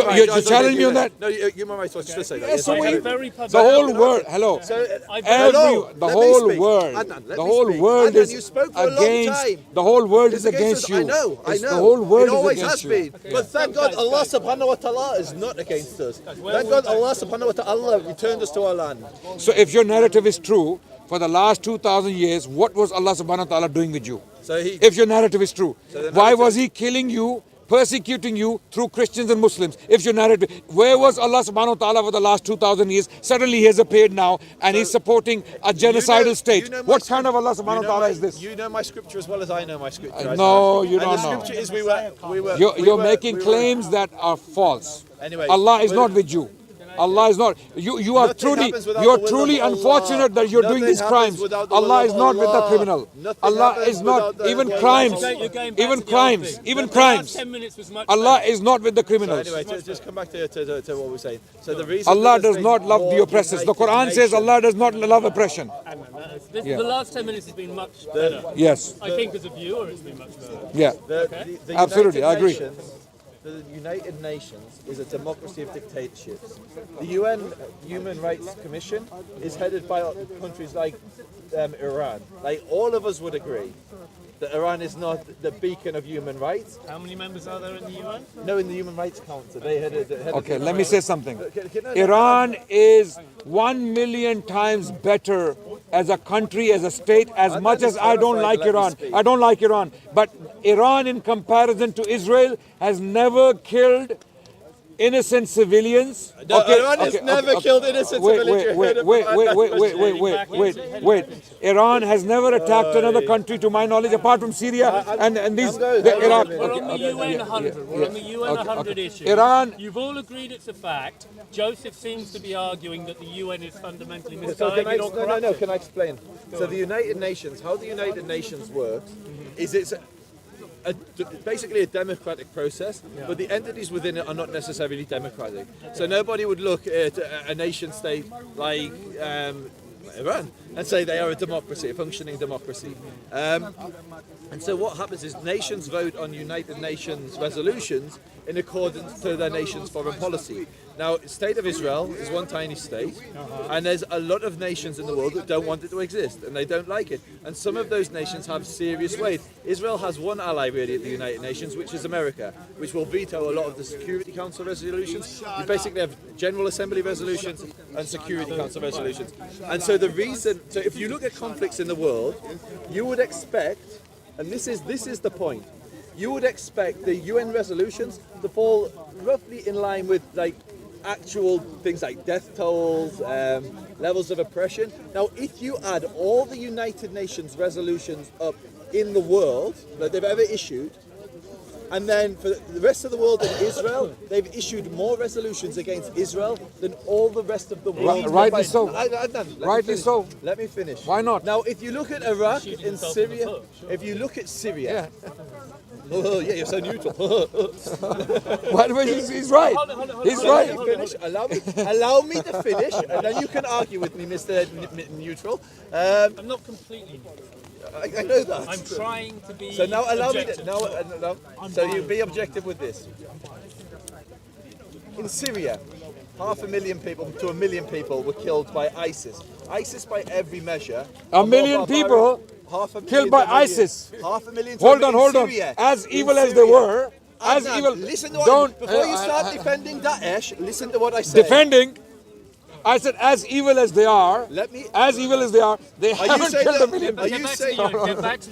challenge me on that? No, human rights watch should say that. Yes, so I we- have very public. The whole world. Hello. The whole world. The whole world is against. The whole world is against you. I know. The whole world it always is against has you. been. But thank God Allah subhanahu wa ta'ala is not against us. Thank God Allah subhanahu wa ta'ala returned us to our land. So if your narrative is true, for the last 2,000 years, what was Allah subhanahu wa ta'ala doing with you? If your narrative is true, why was he killing you, persecuting you through Christians and Muslims? If your narrative, where was Allah subhanahu wa ta'ala for the last 2,000 years? Suddenly he has appeared now and he's supporting a genocidal state. What kind of Allah subhanahu wa ta'ala is this? You know my scripture as well as I know my scripture. No, you and don't the know. scripture is You're making claims that are false. Anyway, Allah is not with you. Allah is not. You are truly unfortunate that you're doing these crimes. Allah is not with the criminal. Allah is not even crimes. Allah is not with the criminals. So anyway, just come back to what we're saying. So the reason Allah does not love the oppressors. The Quran says Allah does not love oppression. The last 10 minutes has been much better. Yes. I think as a viewer it's been much better. Yeah. The Absolutely, I agree. The United Nations is a democracy of dictatorships. The UN Human Rights Commission is headed by countries like Iran. Like all of us would agree that Iran is not the beacon of human rights. How many members are there in the UN? No, in the Human Rights Council. They headed Okay, let me say something. Iran is 1 million times better as a country, as a state, as much as I don't like Iran. I don't like Iran. But Iran, in comparison to Israel, has never killed innocent civilians. Iran has never killed innocent civilians. Wait. Iran has never attacked another country, to my knowledge, apart from Syria and these. Iraq. We're on the UN 100. We're on the UN 100 issue. Iran. You've all agreed it's a fact. Joseph seems to be arguing that the UN is fundamentally So misguided or corrupt. no, can I explain? So the United Nations, how the United Nations works, is it's basically a democratic process, but the entities within it are not necessarily democratic. So nobody would look at a nation state like Iran and say they are a democracy, a functioning democracy. And so what happens is nations vote on United Nations resolutions in accordance to their nation's foreign policy. Now, the state of Israel is one tiny state, and there's a lot of nations in the world that don't want it to exist, and they don't like it. And some of those nations have serious weight. Israel has one ally really at the United Nations, which is America, which will veto a lot of the Security Council resolutions. You basically have General Assembly resolutions and Security Council resolutions. And so the reason, so if you look at conflicts in the world, you would expect, and this is the point, you would expect the UN resolutions to fall roughly in line with like actual things like death tolls, levels of oppression. Now, if you add all the United Nations resolutions up in the world that they've ever issued, and then for the rest of the world and Israel, they've issued more resolutions against Israel than all the rest of the world. Rightly so. Rightly so. Let me finish. Why not? Now, if you look at Iraq and Syria, if you look at Syria, oh, yeah, you're so neutral. He's right. He's right. Allow me to finish, and then you can argue with me, Mr. Neutral. I'm not completely neutral. I know that. I'm trying to be. So now allow objective. me to. No. So you be objective with this. In Syria, 500,000 people to 1 million people were killed by ISIS. ISIS, by every measure. 1 million people killed by ISIS. 500,000. Hold on. As evil as they were, Listen to what, before you start defending Daesh, listen to what I say. Defending. I said, as evil as they are, they haven't killed a million. Are you saying?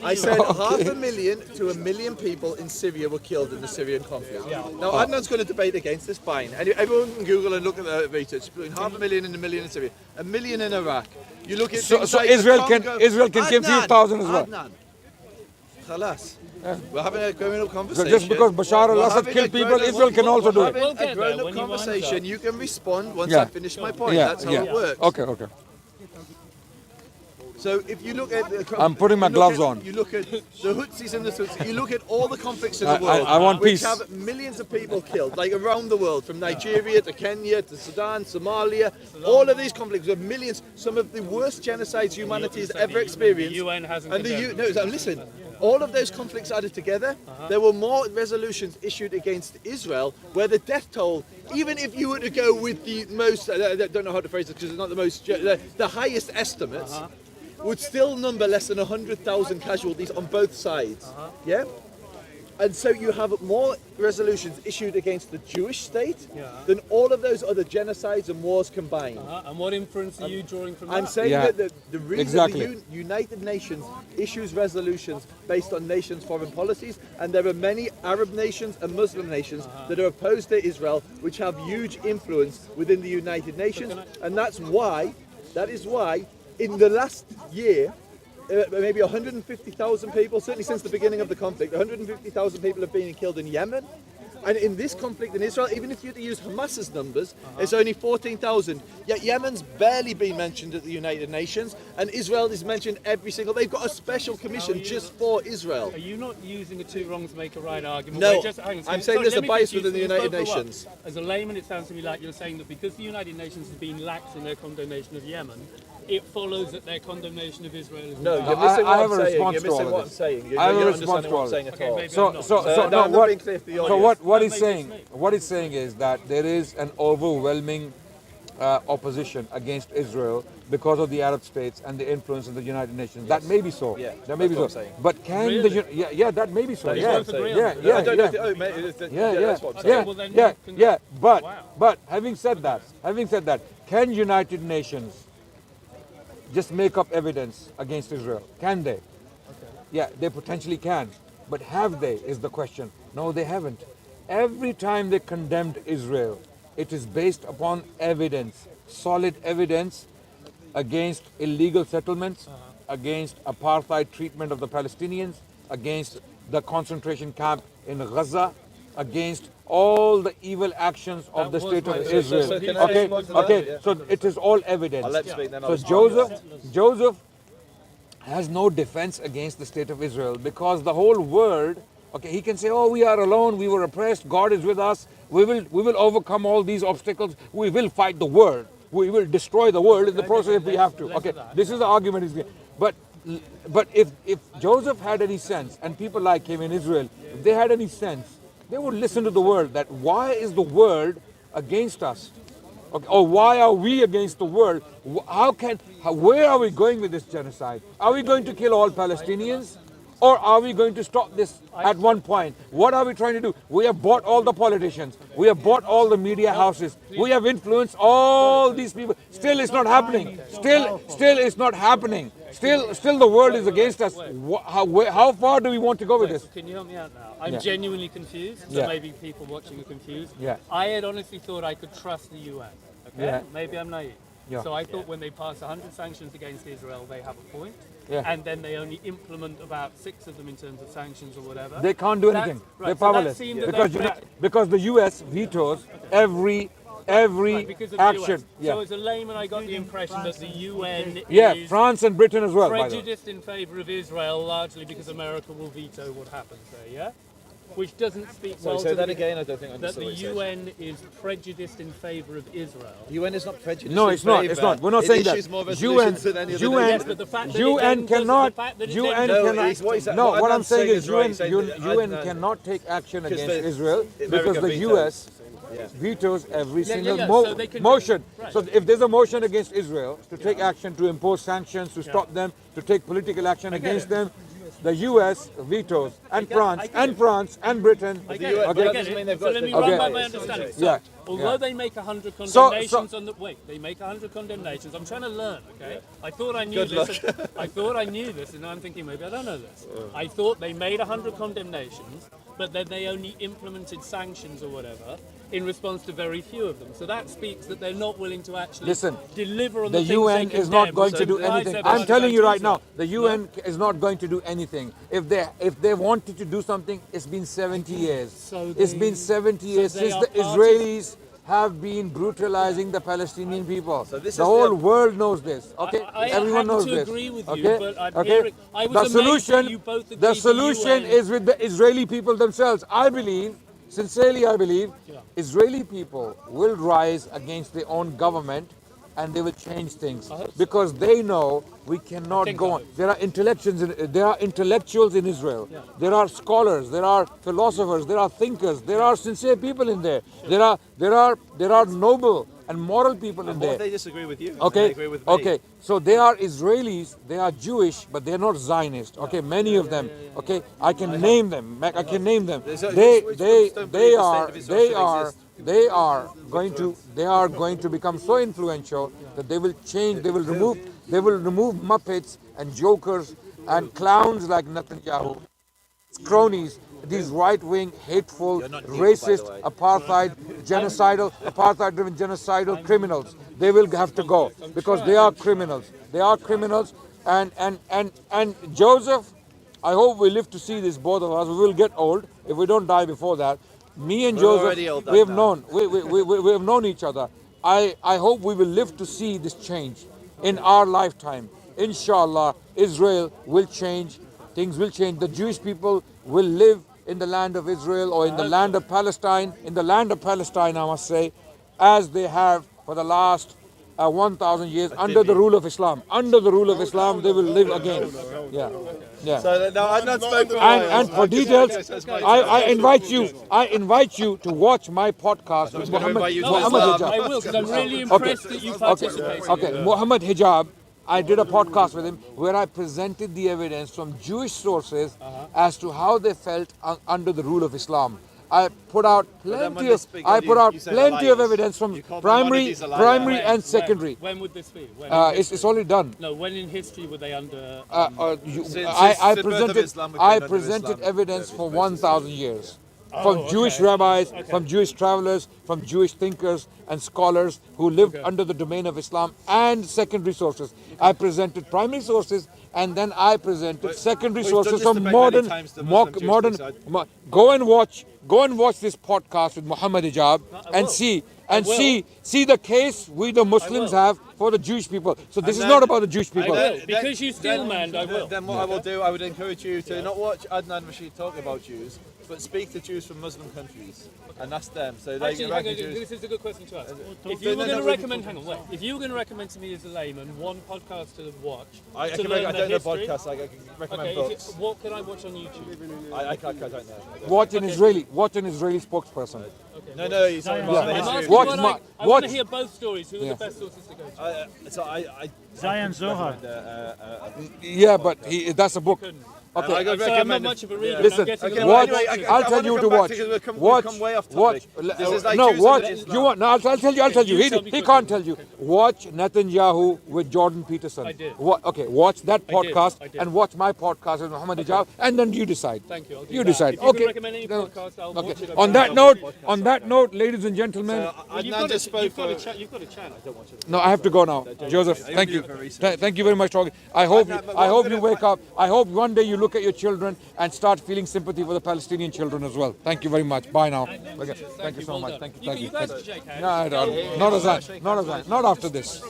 I said 500,000 to 1 million people in Syria were killed in the Syrian conflict. Now Adnan's going to debate against this. Fine. And everyone can Google and look at the research. Between 500,000 and 1 million in Syria, 1 million in Iraq. You look at so Israel can kill 3,000 as well. Adnan. Khalas. We're having a grown-up So conversation. just because Bashar al-Assad killed people, Israel can also do it. We're having a grown-up conversation. You can respond once I finish my point. That's how it works. Okay. So if you look at I'm putting my gloves on. You look at the Hutsis and the Tutsis. You look at all the conflicts in the world. I want which peace. have millions of people killed, like around the world, from Nigeria to Kenya to Sudan, Somalia. All of these conflicts with millions. Some of the worst genocides humanity has ever experienced. The UN hasn't. And listen. All of those conflicts added together, there were more resolutions issued against Israel where the death toll, even if you were to go with the most, I don't know how to phrase it because it's not the most, the highest estimates, would still number less than 100,000 casualties on both sides. Yeah? And so you have more resolutions issued against the Jewish state than all of those other genocides and wars combined. And what inference are you drawing from that? I'm saying that the reason the United Nations issues resolutions based on nations' foreign policies, and there are many Arab nations and Muslim nations that are opposed to Israel, which have huge influence within the United Nations, and that is why in the last year, maybe 150,000 people, certainly since the beginning of the conflict, 150,000 people have been killed in Yemen. And in this conflict in Israel, even if you were to use Hamas's numbers, it's only 14,000. Yet Yemen's barely been mentioned at the United Nations, and Israel is mentioned every single. They've got a special commission just for Israel. Are you not using a two wrongs make a right argument? No, I'm saying there's a bias within the United Nations. As a layman, it sounds to me like you're saying that because the United Nations has been lax in their condemnation of Yemen, it follows that their condemnation of Israel is no. You're missing I what I'm saying. You're missing what I'm saying. I have a response to what I'm saying at all. What he's saying is that there is an overwhelming opposition against Israel because of the Arab states and the influence of the United Nations. That may be so. Yeah, that may be so. But can really? That may be so. But having said that, can United Nations just make up evidence against Israel? Can they? Yeah, they potentially can. But have they is the question. No, they haven't. Every time they condemned Israel, it is based upon evidence, solid evidence against illegal settlements, against apartheid treatment of the Palestinians, against the concentration camp in Gaza, against all the evil actions of the state of Israel. So it is all evidence. So Joseph has no defense against the state of Israel because the whole world, he can say, oh, we are alone, we were oppressed, God is with us, we will overcome all these obstacles, we will fight the world, we will destroy the world in the process if we have to. This is the argument he's giving. But if Joseph had any sense, and people like him in Israel, if they had any sense, they would listen to the world, that why is the world against us? Or why are we against the world? Where are we going with this genocide? Are we going to kill all Palestinians? Or are we going to stop this at one point? What are we trying to do? We have bought all the politicians. We have bought all the media houses. We have influenced all these people. Still it's not happening. Still it's not happening. Still the world is against us. How far do we want to go with this? Can you help me out now? I'm genuinely confused. So maybe people watching are confused. Yeah. I had honestly thought I could trust the UN. Okay? Yeah. Maybe I'm naive. Yeah. So I thought when they pass 100 sanctions against Israel, they have a point. Yeah. And then they only implement about 6 of them in terms of sanctions or whatever. They can't do anything. They're powerless. Because the US vetoes every action. So as a layman, I got the impression that the UN is France and Britain as well. Prejudiced in favour of Israel largely because America will veto what happens there. Yeah. Which doesn't speak well to that again. I don't think I that the UN is prejudiced in favour of Israel. The UN is not prejudiced. No, it's not. It's not. We're not saying that. UN cannot. No, what I'm saying is UN cannot take action against Israel because the US vetoes every single motion. Right. So if there's a motion against Israel to take action, to impose sanctions, to stop them, to take political action against them, the US vetoes, and France, and Britain. I get it. Okay. I get it. So let me run by my understanding. So, Yeah. although Yeah. they make 100 condemnations on the they make 100 condemnations. I'm trying to learn. Okay. I thought I knew this. I thought I knew this, and now I'm thinking maybe I don't know this. I thought they made 100 condemnations, but then they only implemented sanctions or whatever in response to very few of them. So that speaks that they're not willing to actually deliver on the The things UN they is not condemn. going So to do why is anything. everyone I'm telling you going right to now, the UN is not going to do anything. If they wanted to do something, it's been 70 years. So It's they- been 70 years they since are the part of- Israelis have been brutalizing the Palestinian people. this is The whole the- world knows this. Okay, I everyone knows happen to this. agree with you, okay, but I'm okay. hearing- I was the amazed solution, that you both agreed the the solution UN is with the Israeli people themselves. I believe, sincerely, I believe, Israeli people will rise against their own government and they will change things because they know we cannot go on. There are intellectuals in Israel. There are scholars. There are philosophers. There are thinkers. There are sincere people in there. There are noble and moral people in What there. if they disagree with you? Okay. They agree with me. Okay. So they are Israelis. They are Jewish, but they are not Zionist. Okay. Many of them. Okay. I can name them. I can name them. Which ones don't believe the state of Israel should exist? They are going to become so influential that they will change. They will remove Muppets and jokers and clowns like Netanyahu, cronies, these right-wing, hateful, racist, apartheid-driven genocidal criminals. They will have to go because they are criminals. They are criminals. And Joseph, I hope we live to see this, both of us. We will get old if we don't die before that. Me and Joseph, we have known each other. I hope we will live to see this change in our lifetime. Inshallah, Israel will change. Things will change. The Jewish people will live in the land of Israel or in the land of Palestine. In the land of Palestine, I must say, as they have for the last 1,000 years under the rule of Islam. Under the rule of Islam, they will live again. Yeah. Yeah. So now Adnan spoke for a And for details, I invite you to watch my podcast with Muhammed Hijab. I will, because I'm really impressed that you participated. Okay, Muhammad Hijab, I did a podcast with him where I presented the evidence from Jewish sources as to how they felt under the rule of Islam. I put out plenty of evidence from primary and secondary. When would this be? It's already done. No, when in history were they under? I presented evidence for 1,000 years. From Jewish rabbis, from Jewish travelers, from Jewish thinkers and scholars who lived under the domain of Islam and secondary sources. I presented primary sources and then I presented secondary sources from modern. Go and watch this podcast with Muhammad Hijab and see the case we the Muslims have for the Jewish people. So this is not about the Jewish people. Because you still manned, I will. Then what I will do, I would encourage you to not watch Adnan Rashid talk about Jews, but speak to Jews from Muslim countries and ask them. So they Actually, can hang on, recommend Jews. this is a good question to ask. If you were going to recommend, if you were going to recommend to me as a layman one podcast to watch, I to can learn I the don't know history, podcasts. I can recommend okay, books. what can I watch on YouTube? I don't know. Watch an Israeli spokesperson. No, he's talking about the I'm history. asking Watch I want to hear both stories. Who are Yeah. the best sources to go to? So I Zion Zohar. Yeah, but that's a book. I Okay. got So I'm not recommend. much of a reader. Listen, I'm getting Okay, a watch. lot. anyway, I'll I tell wanna you to come back watch. because we've Watch. come way off Watch. topic. This is like No, Jews watch. and Islam. You want? No, I'll tell you. I'll tell you. You tell me He can't tell you. Watch Netanyahu with Jordan Peterson. I did. Okay. Watch that podcast I did. and watch my podcast with Muhammad Hijab, and then you decide. Thank you. I'll do You that. decide. If you Okay. can recommend any No. podcast, I'll Okay. watch it. On that note, ladies and gentlemen. Adnan just spoke You've got for. a channel. You've got a channel. I don't watch it. No, I have to go now. Joseph, thank you. Thank you very much. I hope you wake up. I hope one day you look at your children and start feeling sympathy for the Palestinian children as well. Thank you very much. Bye now. Okay. Thank you so much. Thank you. You guys can shake hands. No, not as that. Not after this.